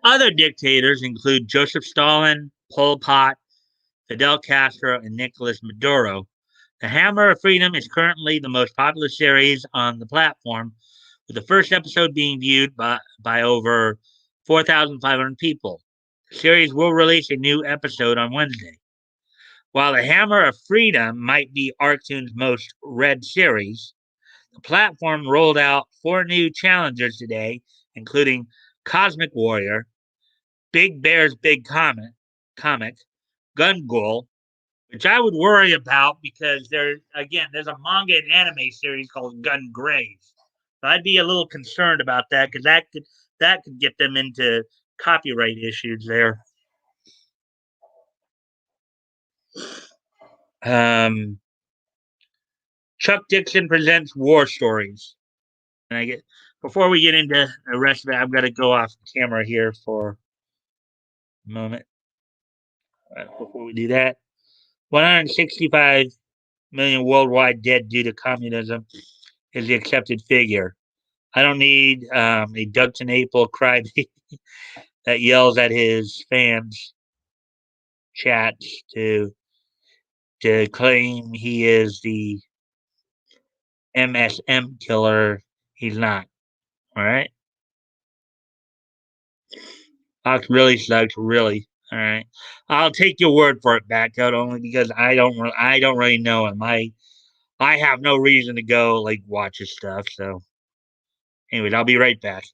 A: Other dictators include Joseph Stalin, Pol Pot, Fidel Castro, and Nicolas Maduro. The Hammer of Freedom is currently the most popular series on the platform, with the first episode being viewed by over 4,500 people. The series will release a new episode on Wednesday. While The Hammer of Freedom might be Arctoon's most read series, the platform rolled out four new challengers today, including Cosmic Warrior, Big Bear's Big Comic, Gun Ghoul, which I would worry about because there's a manga and anime series called Gun Grave. So I'd be a little concerned about that because that could get them into copyright issues there. Um, Chuck Dixon presents War Stories, and I get before we get into the rest of it, I've got to go off camera here for a moment. Before we do that, 165 million worldwide dead due to communism is the accepted figure. I don't need a Dugton April crybaby that yells at his fans chats to claim he is the MSM killer. He's not. All right. Fox really sucks. Really. All right. I'll take your word for it, Batcoat, only because I don't really know him. I have no reason to go like watch his stuff. So, anyways, I'll be right back.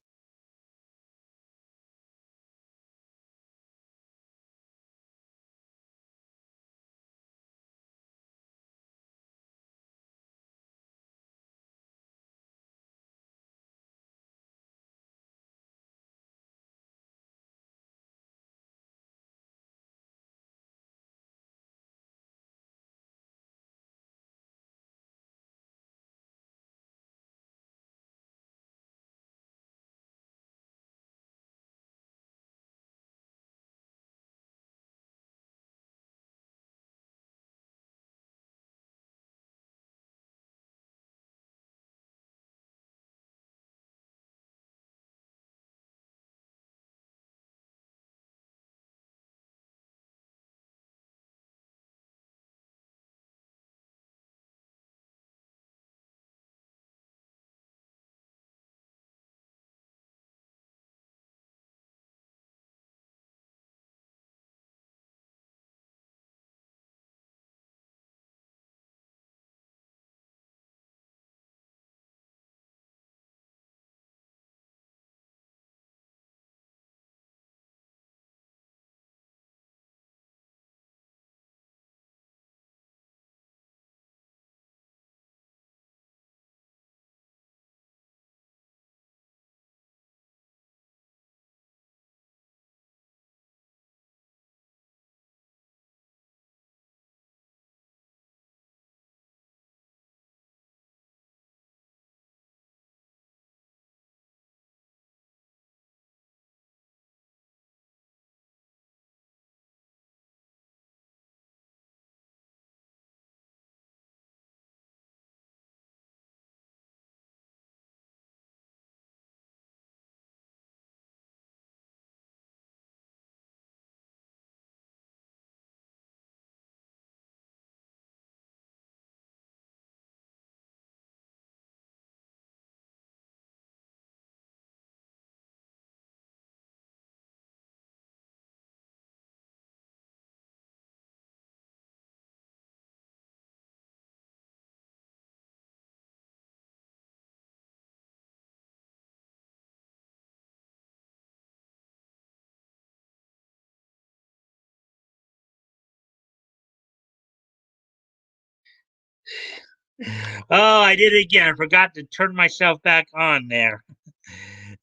A: Oh, I did it again. I forgot to turn myself back on there.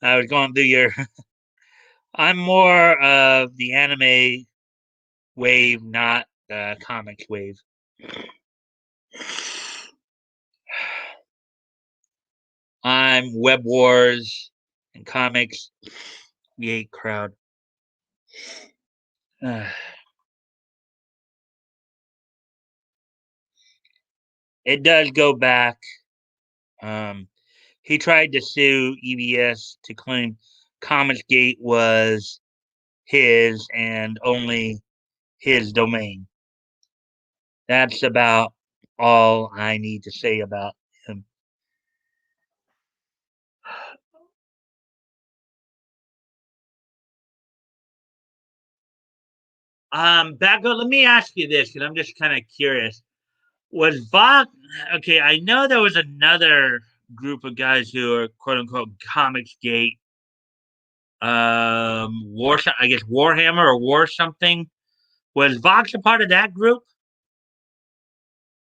A: I was going through your. I'm more of the anime wave, not the comics wave. I'm Web Wars and comics. The hate crowd. It does go back. Um, he tried to sue EBS to claim Comicsgate was his and only his domain. That's about all I need to say about him. Becca, let me ask you this because I'm just kind of curious. Was Vox okay? I know there was another group of guys who are quote unquote Comicsgate, War, I guess Warhammer or War something. Was Vox a part of that group?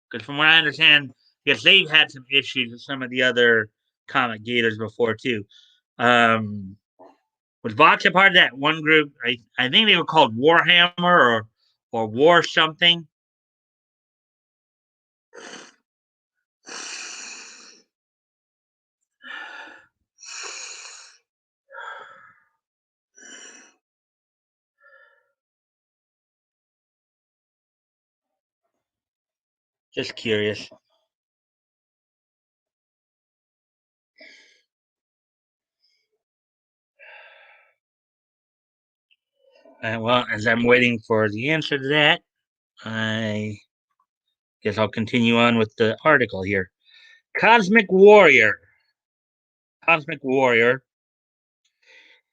A: Because from what I understand, yes, they've had some issues with some of the other comic gators before too. Um, was Vox a part of that one group? I think they were called Warhammer or War something. Just curious. Well, as I'm waiting for the answer to that, I guess I'll continue on with the article here. Cosmic Warrior. Cosmic Warrior.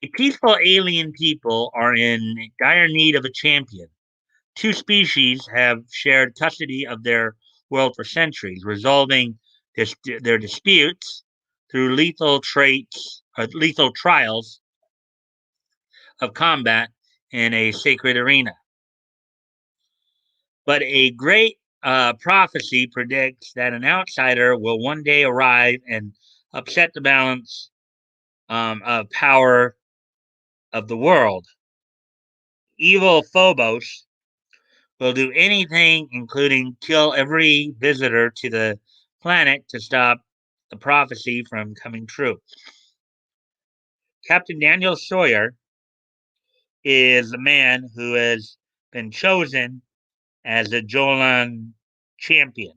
A: A peaceful alien people are in dire need of a champion. Two species have shared custody of their world for centuries, resolving their disputes through lethal trials of combat in a sacred arena. But a great prophecy predicts that an outsider will one day arrive and upset the balance of power of the world. Evil Phobos will do anything, including kill every visitor to the planet, to stop the prophecy from coming true. Captain Daniel Sawyer is the man who has been chosen as the Jolan champion.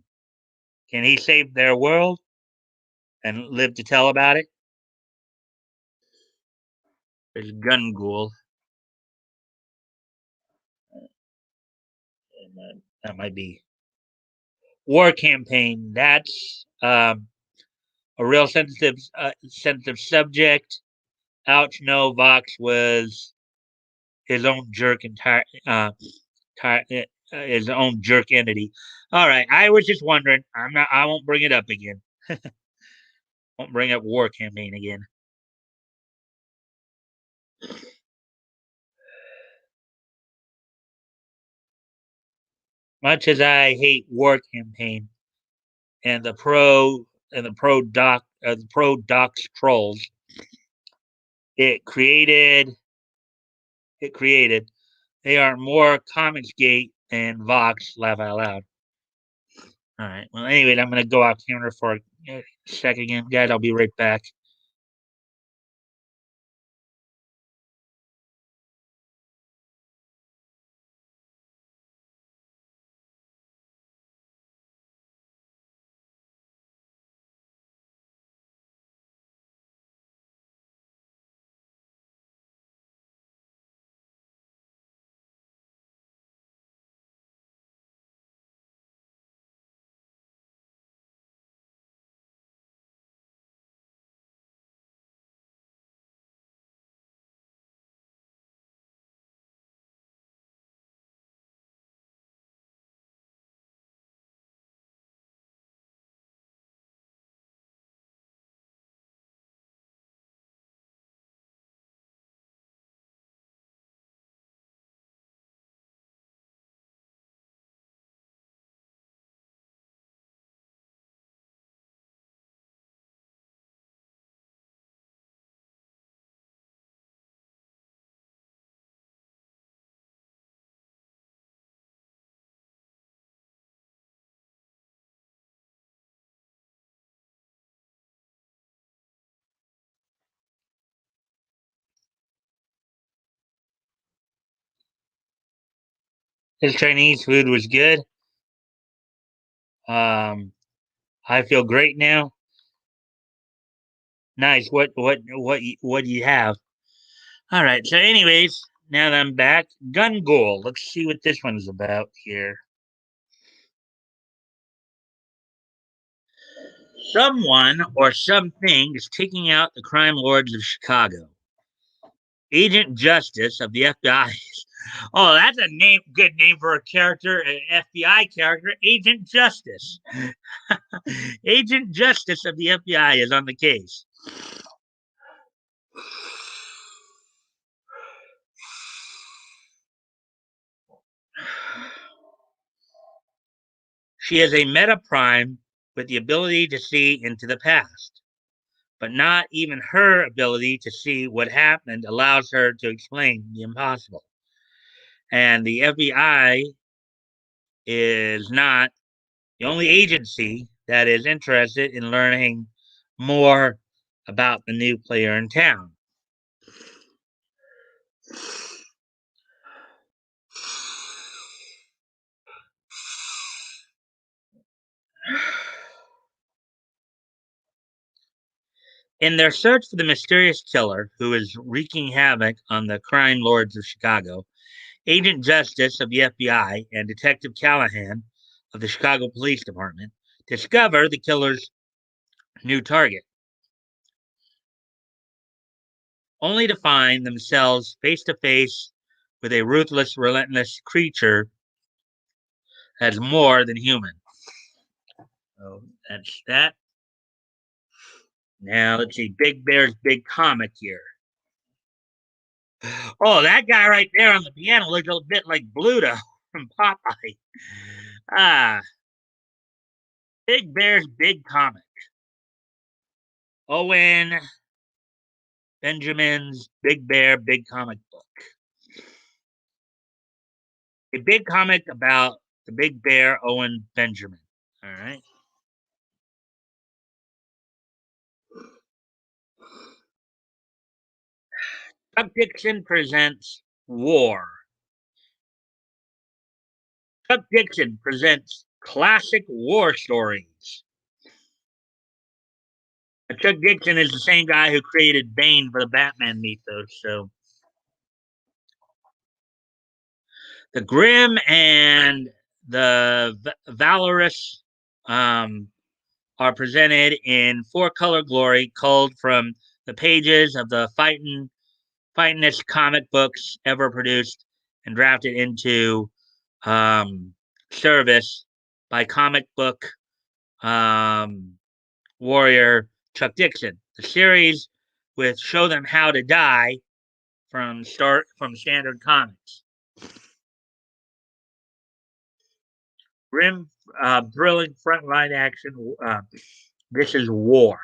A: Can he save their world and live to tell about it? There's Gungul. That might be war campaign. That's a real sensitive subject. Ouch! No, Vox was his own jerk entire his own jerk entity. All right, I was just wondering. I'm not. I won't bring it up again. Won't bring up war campaign again. Much as I hate war campaign and the pro docs trolls it created, it created. They are more Comicsgate than Vox. Laugh out loud. All right. Well, anyway, I'm gonna go out camera for a second again, guys. I'll be right back. His Chinese food was good. Um, I feel great now. Nice. What do you have? All right. So, anyways, now that I'm back, gun goal. Let's see what this one's about here. Someone or something is taking out the crime lords of Chicago. Agent Justice of the FBI. Oh, that's a good name for a character, an FBI character. Agent Justice. Agent Justice of the FBI is on the case. She is a meta prime with the ability to see into the past, but not even her ability to see what happened allows her to explain the impossible. And the FBI is not the only agency that is interested in learning more about the new player in town. In their search for the mysterious killer who is wreaking havoc on the crime lords of Chicago, Agent Justice of the FBI and Detective Callahan of the Chicago Police Department discover the killer's new target, only to find themselves face to face with a ruthless, relentless creature that's more than human. So that's that. Now let's see. Big Bear's big comic here. Oh, that guy right there on the piano looks a bit like Bluto from Popeye. Ah, Big Bear's big comic. Owen Benjamin's Big Bear big comic book. A big comic about the big bear Owen Benjamin. All right. Chuck Dixon presents War. Chuck Dixon presents classic war stories. Chuck Dixon is the same guy who created Bane for the Batman mythos. So the grim and the valorous are presented in four color glory, culled from the pages of the fightingest comic books ever produced and drafted into um, service by comic book um, warrior Chuck Dixon. The series with Show Them How to Die from Standard Comics. Grim, thrilling frontline action. This is war.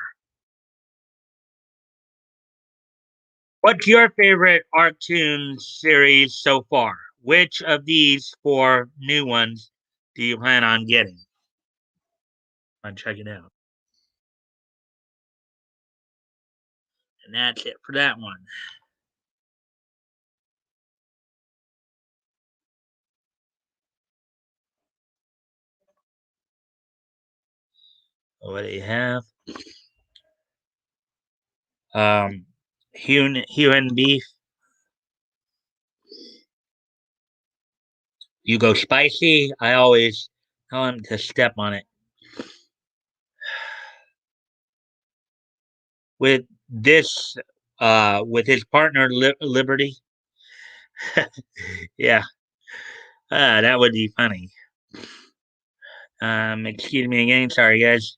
A: What's your favorite Arctoon series so far? Which of these four new ones do you plan on getting? On checking out. And that's it for that one. What do you have? Um, Human beef. You go spicy. I always tell him to step on it. With this, with his partner Liberty. Yeah, that would be funny. Excuse me again. Sorry, guys.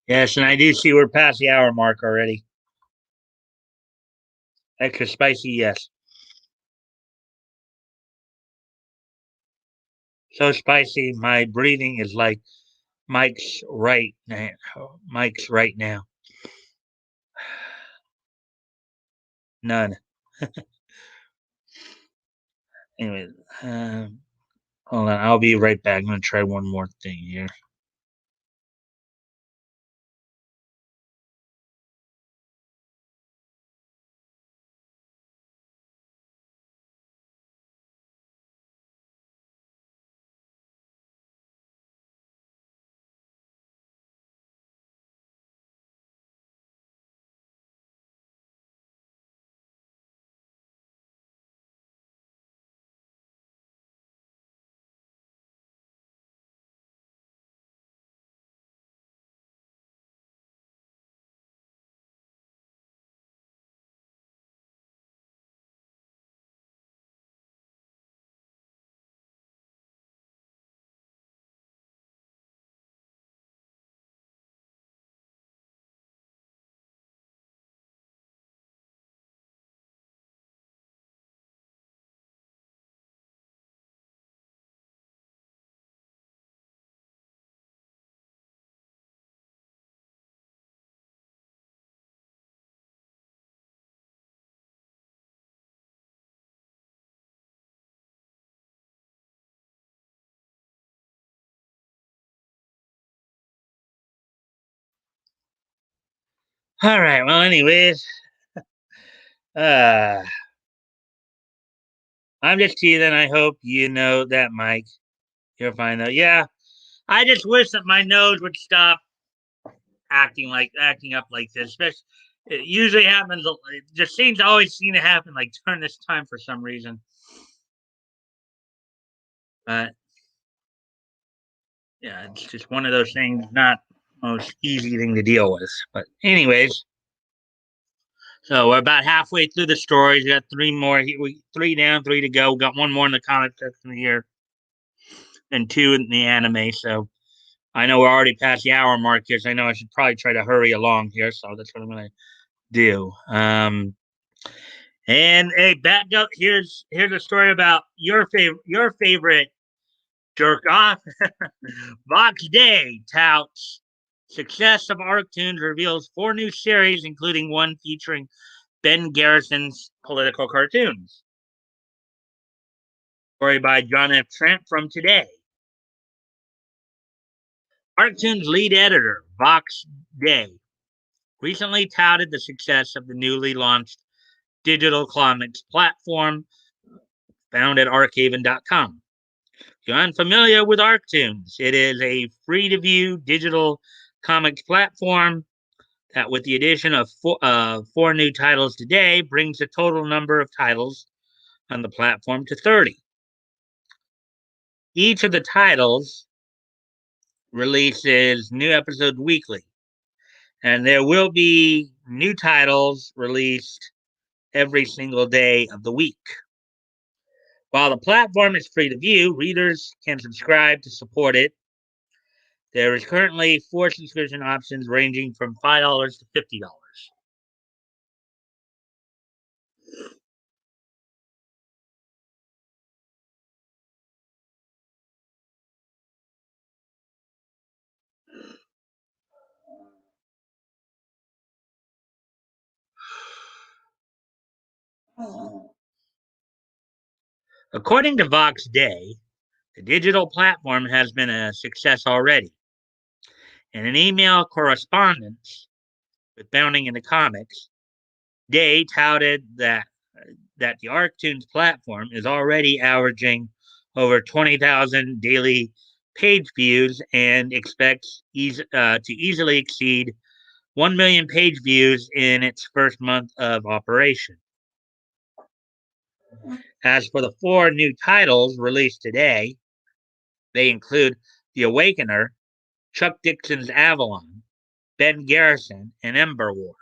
A: Yes, and I do see we're past the hour mark already. Extra spicy, yes. So spicy, my breathing is like Mike's right now. Mike's right now. None. Anyway, hold on. I'll be right back. I'm gonna try one more thing here. All right. Well, anyways, uh, I'm just teasing. I hope you know that, Mike. You're fine though. Yeah, I just wish that my nose would stop acting up like this. Especially, it usually happens. It just seems to always seem to happen like during this time for some reason. But yeah, it's just one of those things. Not most easy thing to deal with. But anyways, so we're about halfway through the stories. We got three more. Three down, three to go. We got one more in the comic section here, and two in the anime. So I know we're already past the hour mark here. So I know I should probably try to hurry along here. So that's what I'm gonna do. And hey, back up. Here's a story about your favorite jerk off. Vox Day touts success of Arctoons, reveals 4 new series, including one featuring Ben Garrison's political cartoons. Story by John F. Trent from Today. Arctoon's lead editor, Vox Day, recently touted the success of the newly launched digital comics platform found at archaven.com. If you're unfamiliar with Arctoons, it is a free to view digital comics platform that, with the addition of 4 new titles today, brings the total number of titles on the platform to 30. Each of the titles releases new episodes weekly, and there will be new titles released every single day of the week. While the platform is free to view, readers can subscribe to support it. There is currently 4 subscription options ranging from $5 to $50. According to Vox Day, the digital platform has been a success already. In an email correspondence with Bounding into Comics, Day touted that the Arctoons platform is already averaging over 20,000 daily page views and expects to easily exceed 1 million page views in its first month of operation. As for the 4 new titles released today, they include The Awakener, Chuck Dixon's Avalon, Ben Garrison, and Ember War.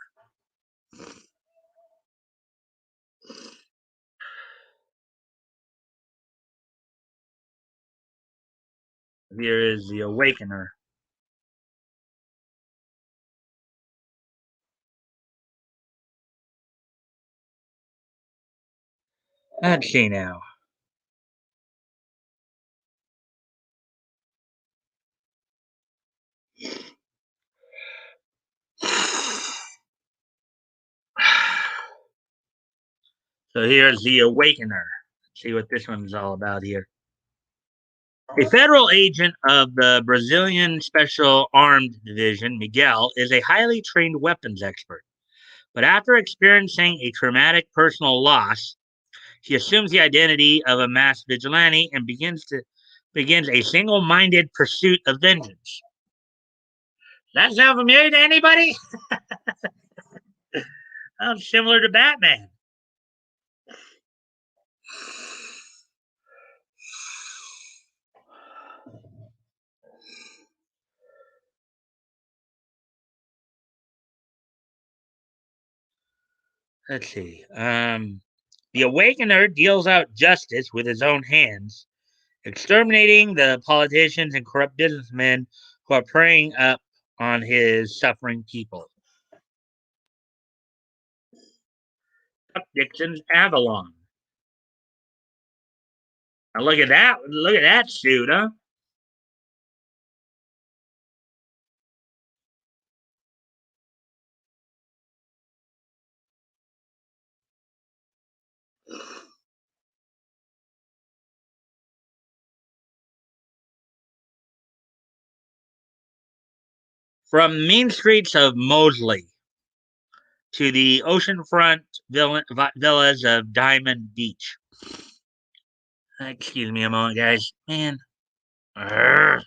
A: Here is The Awakener. Let's see now. So here's the Awakener. Let's see what this one's all about here. A federal agent of the Brazilian Special Armed Division, Miguel, is a highly trained weapons expert. But after experiencing a traumatic personal loss, he assumes the identity of a masked vigilante and begins a single-minded pursuit of vengeance. Does that sound familiar to anybody? Sounds similar to Batman. Let's see. The Awakener deals out justice with his own hands, exterminating the politicians and corrupt businessmen who are preying up on his suffering people. Dixon's Avalon. Now look at that! Look at that suit, huh? From mean streets of Mosley to the oceanfront villas of Diamond Beach. Excuse me a moment, guys. Man. Arrgh.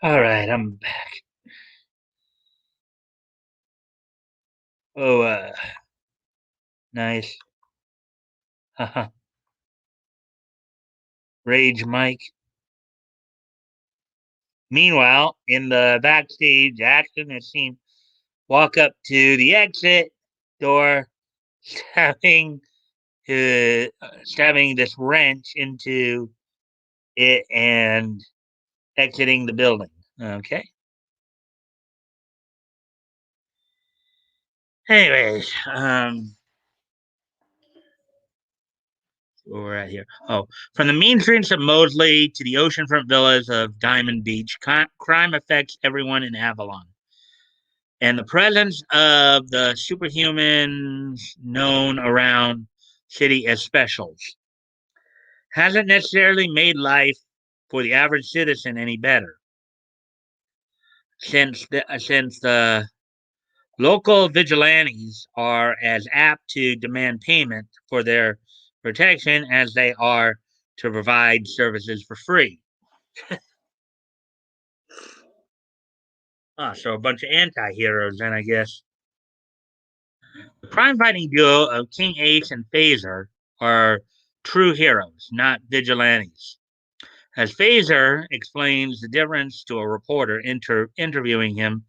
A: All right, I'm back. Oh, nice. Rage Mike. Meanwhile, in the backstage action, is seen walk up to the exit door, stabbing, stabbing this wrench into it and exiting the building. Okay. Anyways, where we're at here. Oh, from the mean streets of Mosley to the oceanfront villas of Diamond Beach, crime affects everyone in Avalon. And the presence of the superhumans known around city as specials hasn't necessarily made life for the average citizen any better. Since the local vigilantes are as apt to demand payment for their protection as they are to provide services for free. So a bunch of anti-heroes then, I guess. The crime fighting duo of King Ace and Phaser are true heroes, not vigilantes. As Phaser explains the difference to a reporter interviewing him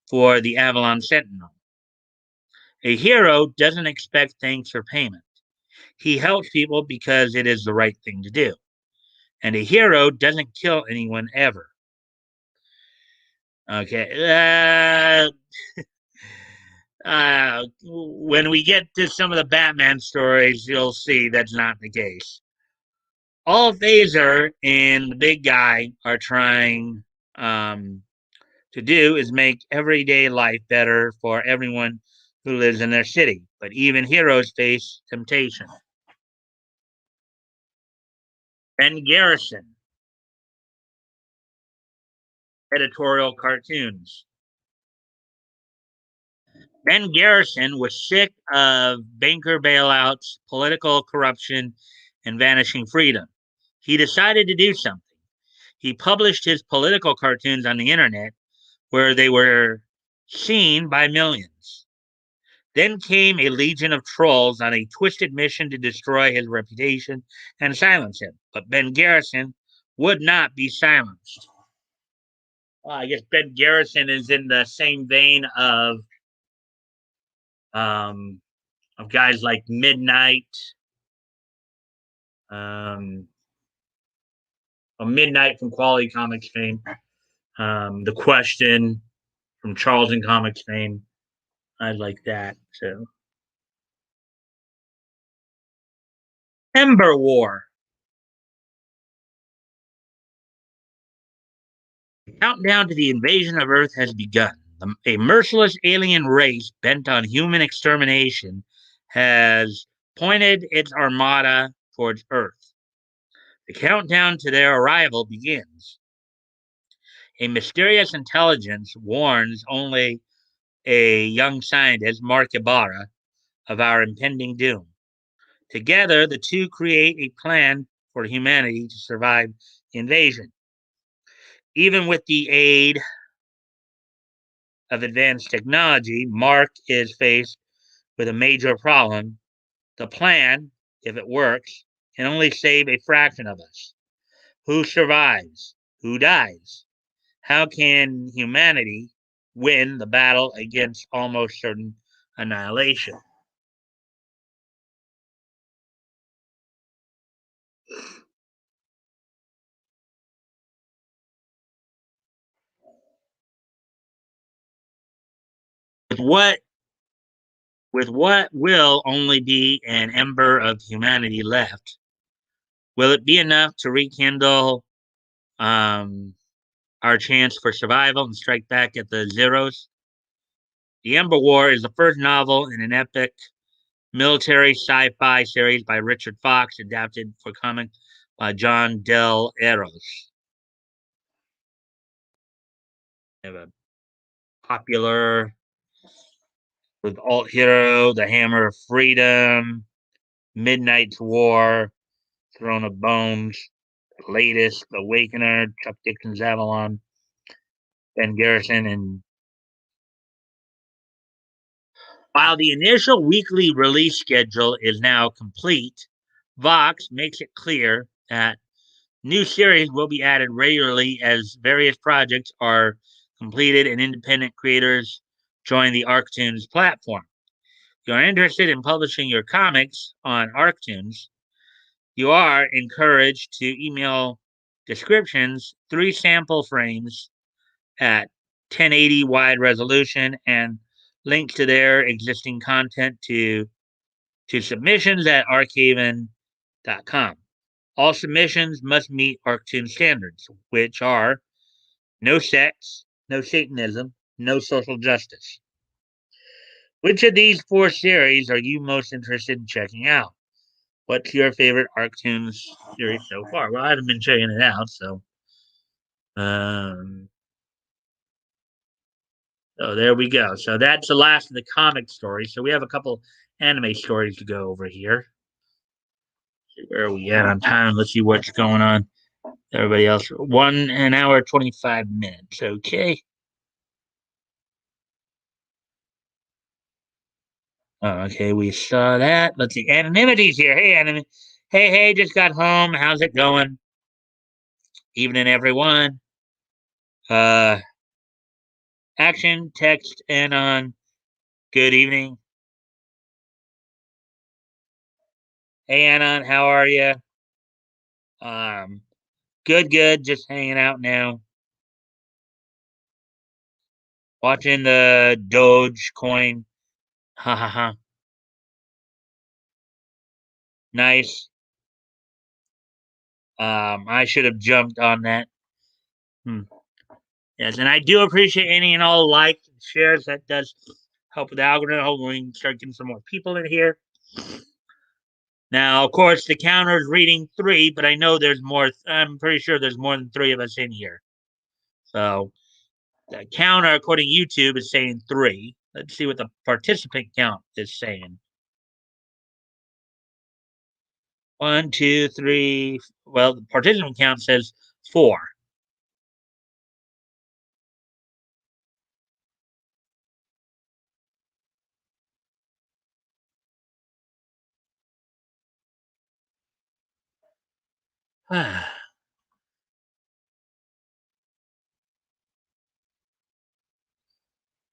A: for the Avalon Sentinel. A hero doesn't expect thanks or payment. He helps people because it is the right thing to do. And a hero doesn't kill anyone ever. Okay. When we get to some of the Batman stories, you'll see that's not the case. All Phaser and the big guy are trying to do is make everyday life better for everyone who lives in their city. But even heroes face temptation. Ben Garrison, editorial cartoons. Ben Garrison was sick of banker bailouts, political corruption, and vanishing freedom. He decided to do something. He published his political cartoons on the internet where they were seen by millions. Then came a legion of trolls on a twisted mission to destroy his reputation and silence him. But Ben Garrison would not be silenced. Well, I guess Ben Garrison is in the same vein um, of guys like Midnight, um, Midnight from Quality Comics fame, The Question from Charlton Comics fame. I like that. So, Ember War. The countdown to the invasion of Earth has begun. A merciless alien race bent on human extermination has pointed its armada towards Earth. The countdown to their arrival begins. A mysterious intelligence warns only a young scientist, Mark Ibarra, of our impending doom. Together, the two create a plan for humanity to survive the invasion. Even with the aid of advanced technology, Mark is faced with a major problem. The plan, if it works, can only save a fraction of us. Who survives? Who dies? How can humanity win the battle against almost certain annihilation? With what with what will only be an ember of humanity left, will it be enough to rekindle um, our chance for survival and strike back at the Zeros? The Ember War is the first novel in an epic military sci-fi series by Richard Fox, adapted for comic by John Del Eros. They have a popular with Alt Hero, The Hammer of Freedom, Midnight's War, Throne of Bones, latest Awakener, Chuck Dixon's Avalon, Ben Garrison, and while the initial weekly release schedule is now complete, Vox makes it clear that new series will be added regularly as various projects are completed and independent creators join the Arctoons platform. If you are interested in publishing your comics on Arctoons, you are encouraged to email descriptions, 3 sample frames at 1080 wide resolution, and links to their existing content to submissions at archaven.com. All submissions must meet Arctoon standards, which are no sex, no Satanism, no social justice. Which of these 4 series are you most interested in checking out? What's your favorite Arctoons series so far? Well, I haven't been checking it out, so so there we go. So that's the last of the comic stories. So we have a couple anime stories to go over here. Where are we at on time? Let's see what's going on. Everybody else, 1 hour 25 minutes. Okay. Okay, we saw that. Let's see. Anonymity's here. Hey, Anonymity. Hey, just got home. How's it going? Evening, everyone. Uh, Action, text, and on. Good evening. Hey, Anon, how are you? Um, good, good. Just hanging out now. Watching the Doge coin. Ha ha ha. Nice. I should have jumped on that. Hmm. Yes, and I do appreciate any and all likes and shares. That does help with the algorithm. Hopefully, we can start getting some more people in here. Now, of course, the counter is reading 3, but I know there's more. I'm pretty sure there's more than 3 of us in here. So the counter, according to YouTube, is saying 3. Let's see what the participant count is saying. 1, 2, 3. Well, the participant count says 4.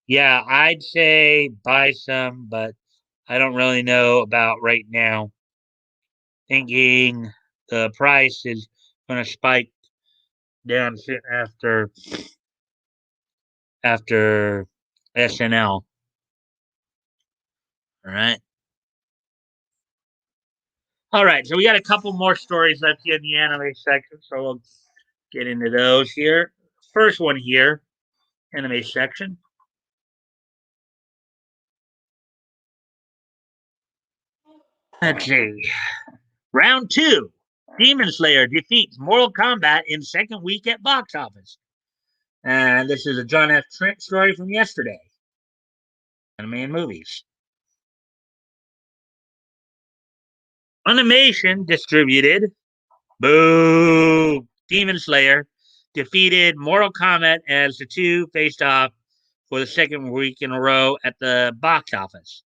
A: Yeah, I'd say buy some, but I don't really know about right now. Thinking the price is going to spike down soon after SNL. All right. All right. So we got a couple more stories left here in the anime section. So we'll get into those here. First one here, anime section. Let's see. Round 2. Demon Slayer defeats Mortal Kombat in second week at box office. And this is a John F. Trent story from yesterday. Anime and movies. Funimation distributed. Boo! Demon Slayer defeated Mortal Kombat as the two faced off for the second week in a row at the box office.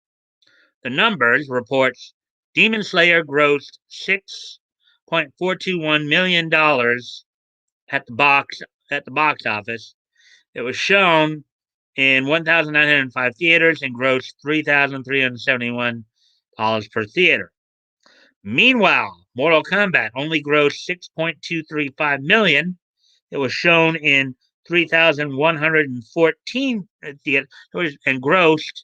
A: The numbers reports Demon Slayer grossed $6.421 million at the box office. It was shown in 1,905 theaters and grossed $3,371 per theater. Meanwhile, Mortal Kombat only grossed $6.235 million. It was shown in 3,114 theaters and grossed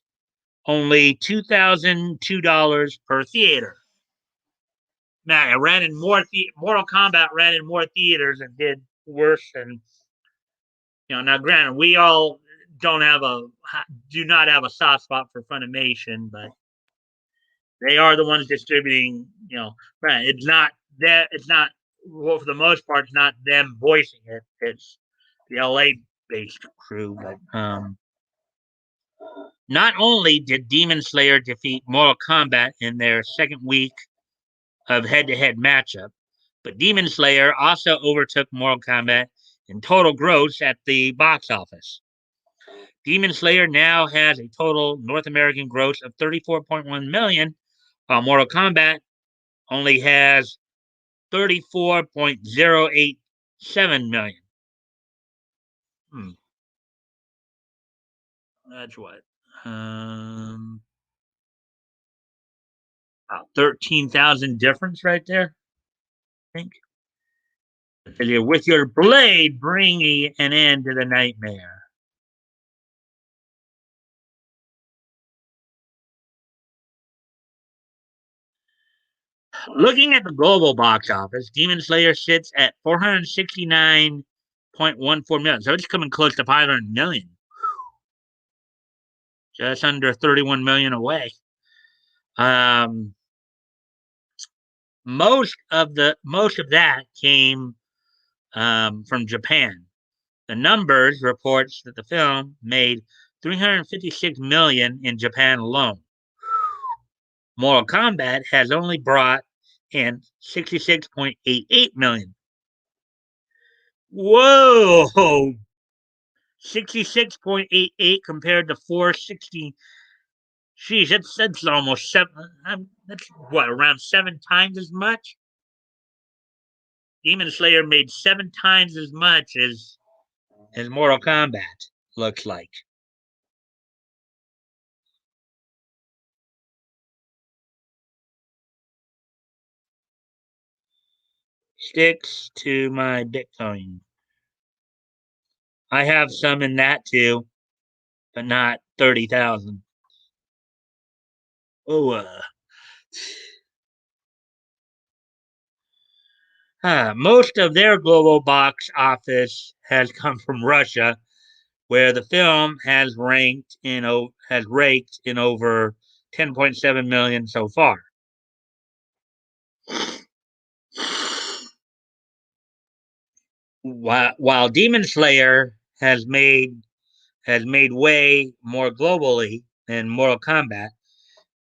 A: only $2,002 per theater. Man, it ran in more. Mortal Kombat ran in more theaters and did worse than. Now granted, we all don't have a do not have a soft spot for Funimation, but they are the ones distributing. Right? It's not that. It's not. Well, for the most part, it's not them voicing it. It's the LA based crew. But not only did Demon Slayer defeat Mortal Kombat in their second week of head-to-head matchup, but Demon Slayer also overtook Mortal Kombat in total gross at the box office. Demon Slayer now has a total North American gross of 34.1 million, while Mortal Kombat only has 34.087 million. That's what? About 13,000 difference right there, I think. With your blade, bring an end to the nightmare. Looking at the global box office, Demon Slayer sits at 469.14 million. So it's coming close to 500 million. Just under 31 million away. Most of that came from Japan. The numbers reports that the film made 356 million in Japan alone. Mortal Kombat has only brought in 66.88 million. Whoa! 66.88 compared to 460. Geez, that's almost seven. That's what, around 7 times as much? Demon Slayer made 7 times as much as Mortal Kombat. looks like. Sticks to my Bitcoin. I have some in that too, but not 30,000. Oh, most of their global box office has come from Russia, where the film has raked in over 10.7 million so far. While Demon Slayer has made way more globally than Mortal Kombat,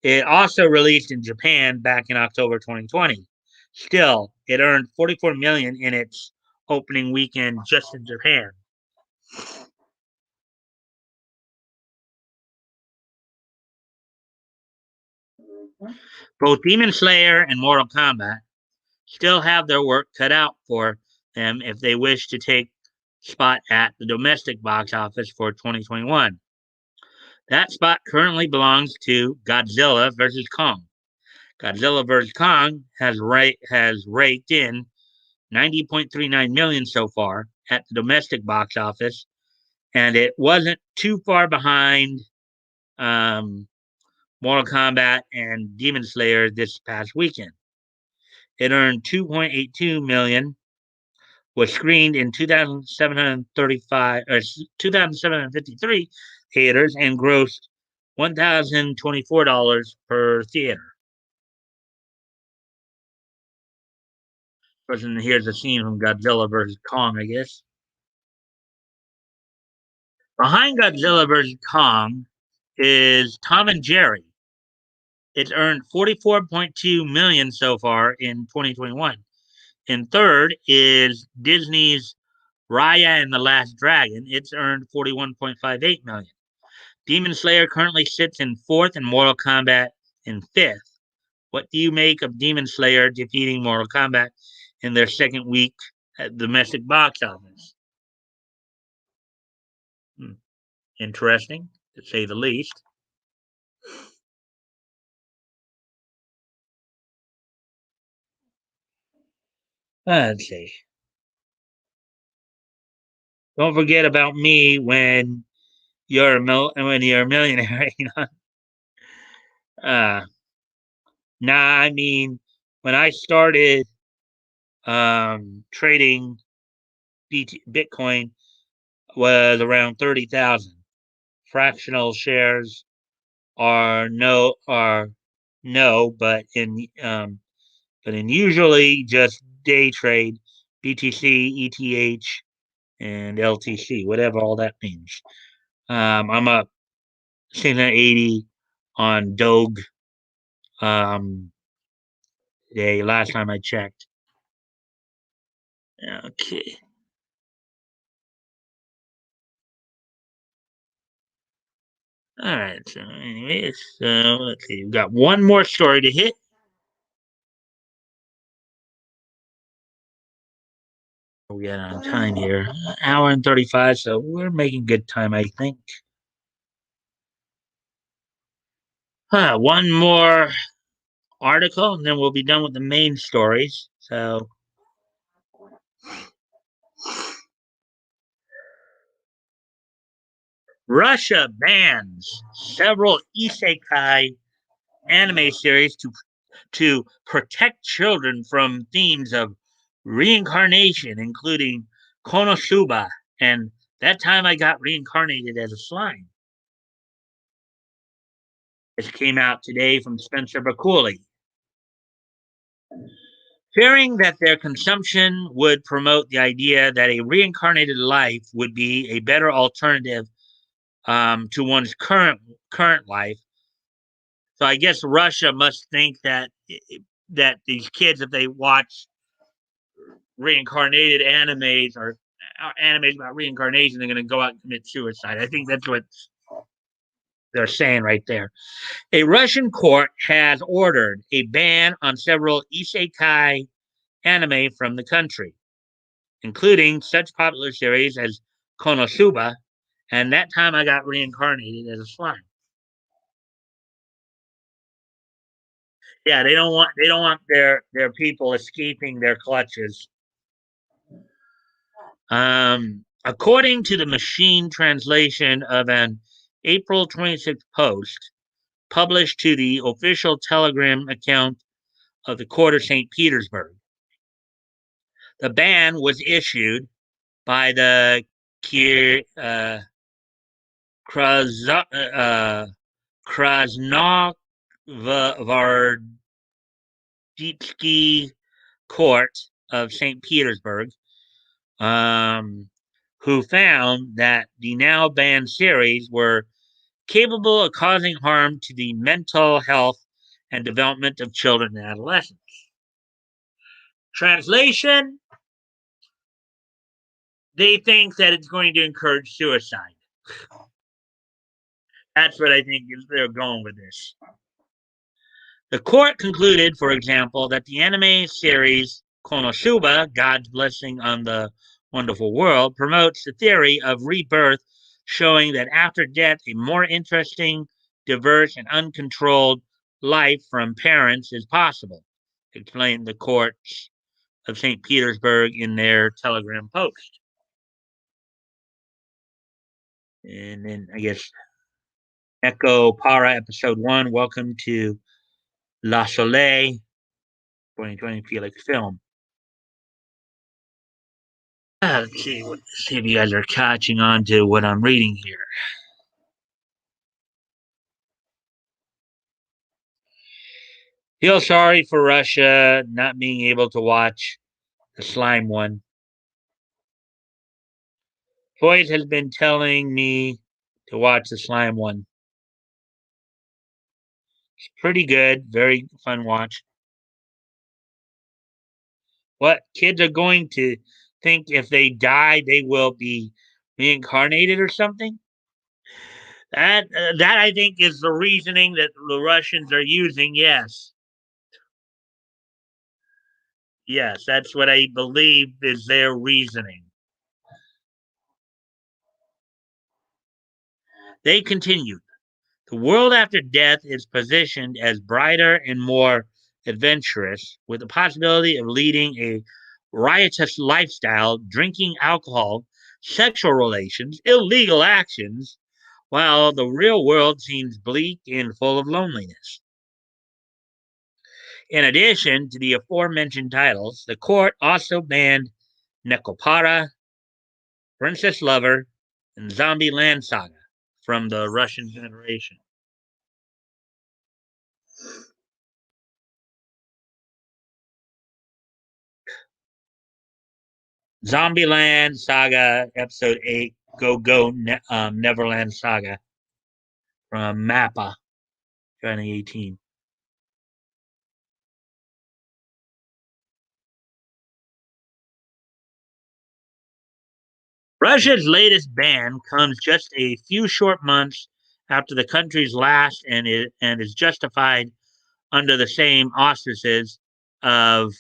A: it also released in Japan back in October 2020. Still, it earned 44 million in its opening weekend just in Japan. Both Demon Slayer and Mortal Kombat still have their work cut out for them if they wish to take spot at the domestic box office for 2021. That spot currently belongs to Godzilla vs. Kong. Godzilla vs. Kong has raked in 90.39 million so far at the domestic box office, and it wasn't too far behind um, Mortal Kombat and Demon Slayer this past weekend. It earned 2.82 million, was screened in 2,753 theaters, and grossed $1,024 per theater. Person here's a scene from Godzilla vs. Kong, I guess. Behind Godzilla vs. Kong is Tom and Jerry. It's earned 44.2 million so far in 2021. In third is Disney's Raya and the Last Dragon. It's earned 41.58 million. Demon Slayer currently sits in fourth and Mortal Kombat in fifth. What do you make of Demon Slayer defeating Mortal Kombat in their second week at domestic box office? Hmm. Interesting, to say the least. Let's see. Don't forget about me when you're a millionaire. Uh, nah, I mean, when I started trading Bitcoin was around 30,000. Fractional shares are no, but in usually just day trade BTC, ETH, and LTC, whatever all that means. I'm up 680 on Doge um, today. Last time I checked. Okay. All right. So, anyways, let's see. We've got one more story to hit. We got on time here, an hour and 35. So we're making good time, I think. One more article, and then we'll be done with the main stories. So, Russia bans several isekai anime series to protect children from themes of reincarnation, including Konosuba and That Time I Got Reincarnated as a Slime. This came out today from Spencer Bakuli. Fearing that their consumption would promote the idea that a reincarnated life would be a better alternative to one's current life. So I guess Russia must think that these kids, if they watch reincarnated animes or animes about reincarnation, they're going to go out and commit suicide. I think that's what they're saying right there. A Russian court has ordered a ban on several isekai anime from the country, including such popular series as Konosuba And that time I got reincarnated as a slime. Yeah, they don't want their people escaping their clutches. According to the machine translation of an April 26th post published to the official Telegram account of the Court of St. Petersburg, the ban was issued by the Krasnoyardzhitsky Court of St. Petersburg, who found that the now banned series were capable of causing harm to the mental health and development of children and adolescents. Translation: they think that it's going to encourage suicide. That's what I think they're going with this. The court concluded, for example, that the anime series Konosuba, God's Blessing on the Wonderful World, promotes the theory of rebirth, showing that after death, a more interesting, diverse, and uncontrolled life from parents is possible, explained the courts of St. Petersburg in their Telegram post. And then I guess Echo Para Episode 1, Welcome to La Soleil, 2020 Felix film. Let's see if you guys are catching on to what I'm reading here. Feel sorry for Russia not being able to watch the slime one. Floyd has been telling me to watch the slime one. It's pretty good, very fun watch. What kids are going to think if they die, they will be reincarnated or something? That I think is the reasoning that the Russians are using. Yes, that's what I believe is their reasoning. They continued. The world after death is positioned as brighter and more adventurous, with the possibility of leading a riotous lifestyle, drinking alcohol, sexual relations, illegal actions, while the real world seems bleak and full of loneliness. In addition to the aforementioned titles, the court also banned Nekopara, Princess Lover, and Zombie Land Saga from the Russian Federation. Zombieland Saga Episode 8, Neverland Saga from Mappa 2018. Russia's latest ban comes just a few short months after the country's last and is justified under the same auspices of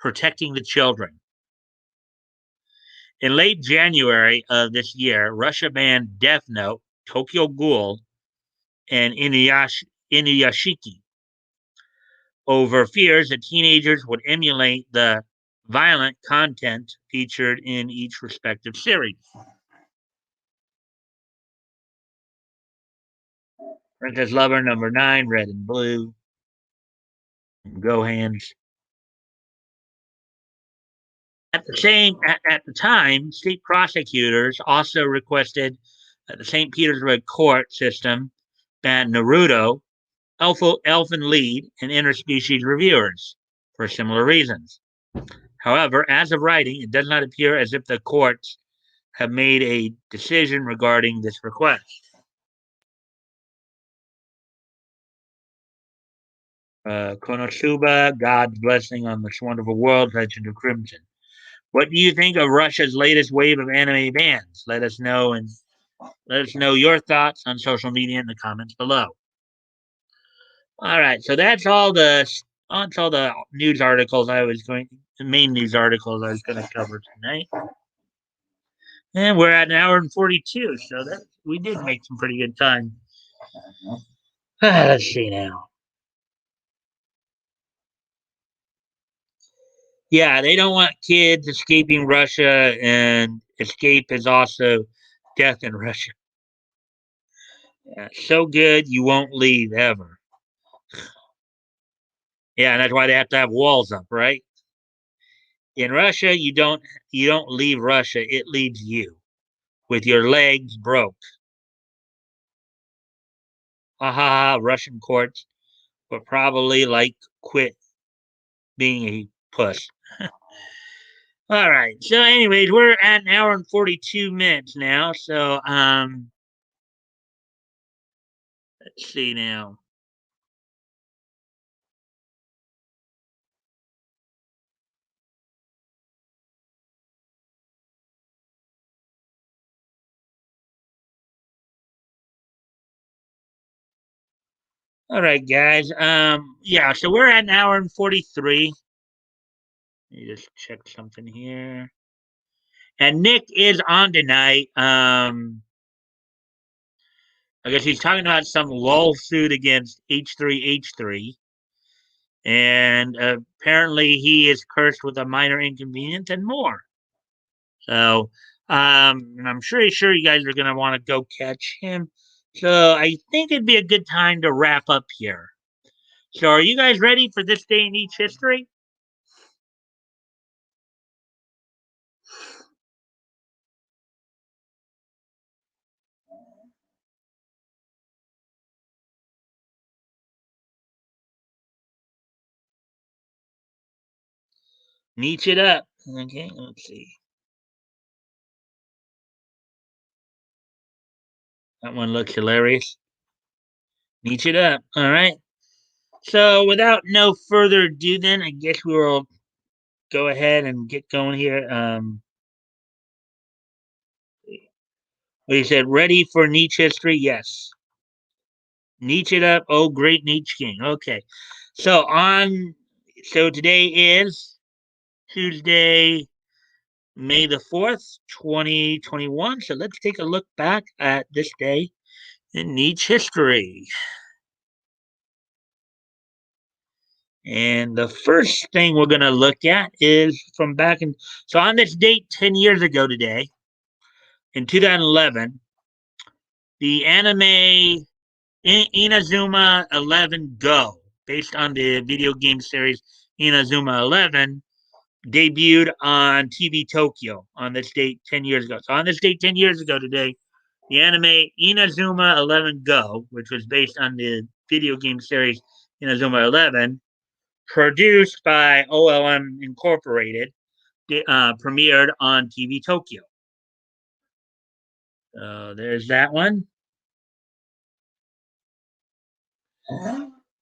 A: protecting the children. In late January of this year, Russia banned Death Note, Tokyo Ghoul, and Inuyashiki over fears that teenagers would emulate the violent content featured in each respective series. Princess Lover number 9, Red and Blue, Gohans. At the time, state prosecutors also requested that the St. Petersburg court system ban Naruto, Elfen Lied, and interspecies reviewers for similar reasons. However, as of writing, it does not appear as if the courts have made a decision regarding this request. Konosuba, God's Blessing on this Wonderful World, Legend of Crimson. What do you think of Russia's latest wave of anime bans? Let us know your thoughts on social media in the comments below. All right, so that's all the news articles the main news articles I was going to cover tonight. And we're at an hour and 42, so that we did make some pretty good time. Let's see now. Yeah, they don't want kids escaping Russia, and escape is also death in Russia. Yeah, so good you won't leave ever. Yeah, and that's why they have to have walls up, right? In Russia, you don't leave Russia; it leaves you with your legs broke. Ha ha ha! Russian courts would probably like quit being a puss. All right. So, anyways, we're at an hour and 42 minutes now. So, let's see now. All right, guys. Yeah. So we're at an hour and 43. Let me just check something here. And Nick is on tonight. I guess he's talking about some lawsuit against H3H3. And apparently he is cursed with a minor inconvenience and more. So, and I'm sure you guys are going to want to go catch him. So I think it'd be a good time to wrap up here. So are you guys ready for this day in each history? Neat it up. Okay, let's see. That one looks hilarious. Neat it up. All right. So without no further ado, then I guess we will go ahead and get going here. We said ready for Nietzsche history. Yes. Nietzsche it up. Oh, great Nietzsche King. Okay. So so today is Tuesday, May the 4th, 2021. So let's take a look back at this day in Nietzsche history. And the first thing we're going to look at is from back in. So on this date, 10 years ago today, in 2011, the anime Inazuma 11 Go, based on the video game series Inazuma 11, debuted on TV Tokyo on this date 10 years ago. So on this date 10 years ago today, the anime Inazuma 11 Go, which was based on the video game series Inazuma 11, produced by OLM Incorporated, premiered on TV Tokyo. So there's that one.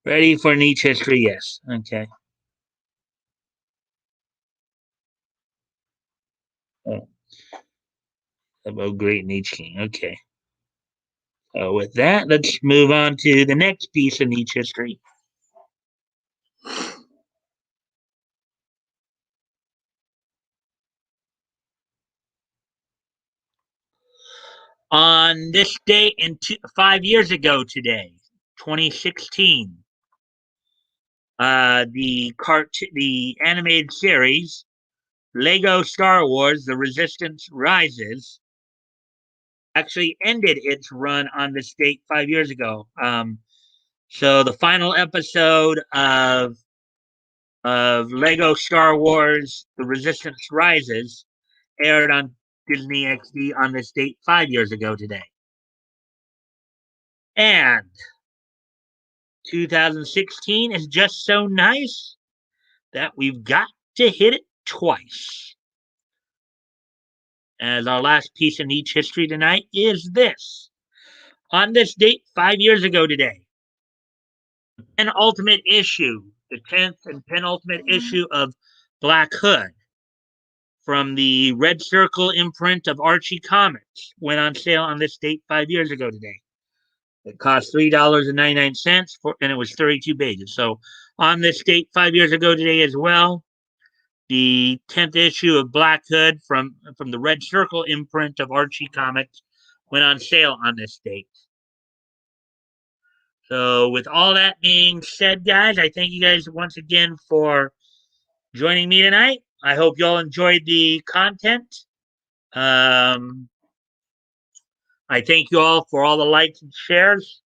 A: Ready for Nietzsche history? Yes. Okay. Oh, about great Nietzsche King. Okay. So with that, let's move on to the next piece of Nietzsche history. On this day, 5 years ago today, 2016, the animated series Lego Star Wars: The Resistance Rises actually ended its run on this date 5 years ago. So the final episode of Lego Star Wars: The Resistance Rises aired on Disney XD on this date 5 years ago today. And 2016 is just so nice that we've got to hit it twice. As our last piece in each history tonight is this. On this date 5 years ago today, penultimate issue, the 10th and penultimate issue of Black Hood from the Red Circle imprint of Archie Comics went on sale on this date 5 years ago today. It cost $3.99 and it was 32 pages. So on this date 5 years ago today as well, the 10th issue of Black Hood from the Red Circle imprint of Archie Comics went on sale on this date. So, with all that being said, guys, I thank you guys once again for joining me tonight. I hope you all enjoyed the content. I thank you all for all the likes and shares.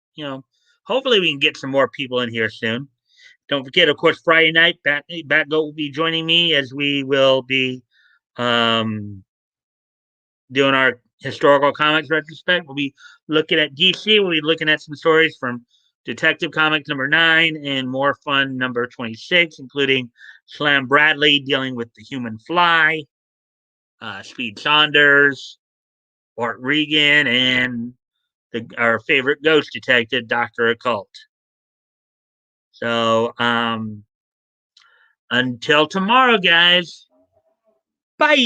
A: Hopefully we can get some more people in here soon. Don't forget, of course, Friday night, Batgoat will be joining me as we will be um, doing our historical comics retrospect. We'll be looking at DC. We'll be looking at some stories from Detective Comics number 9 and More Fun number 26, including Slam Bradley dealing with the Human Fly, Speed Saunders, Bart Regan, and our favorite ghost detective, Dr. Occult. So, until tomorrow, guys. Bye.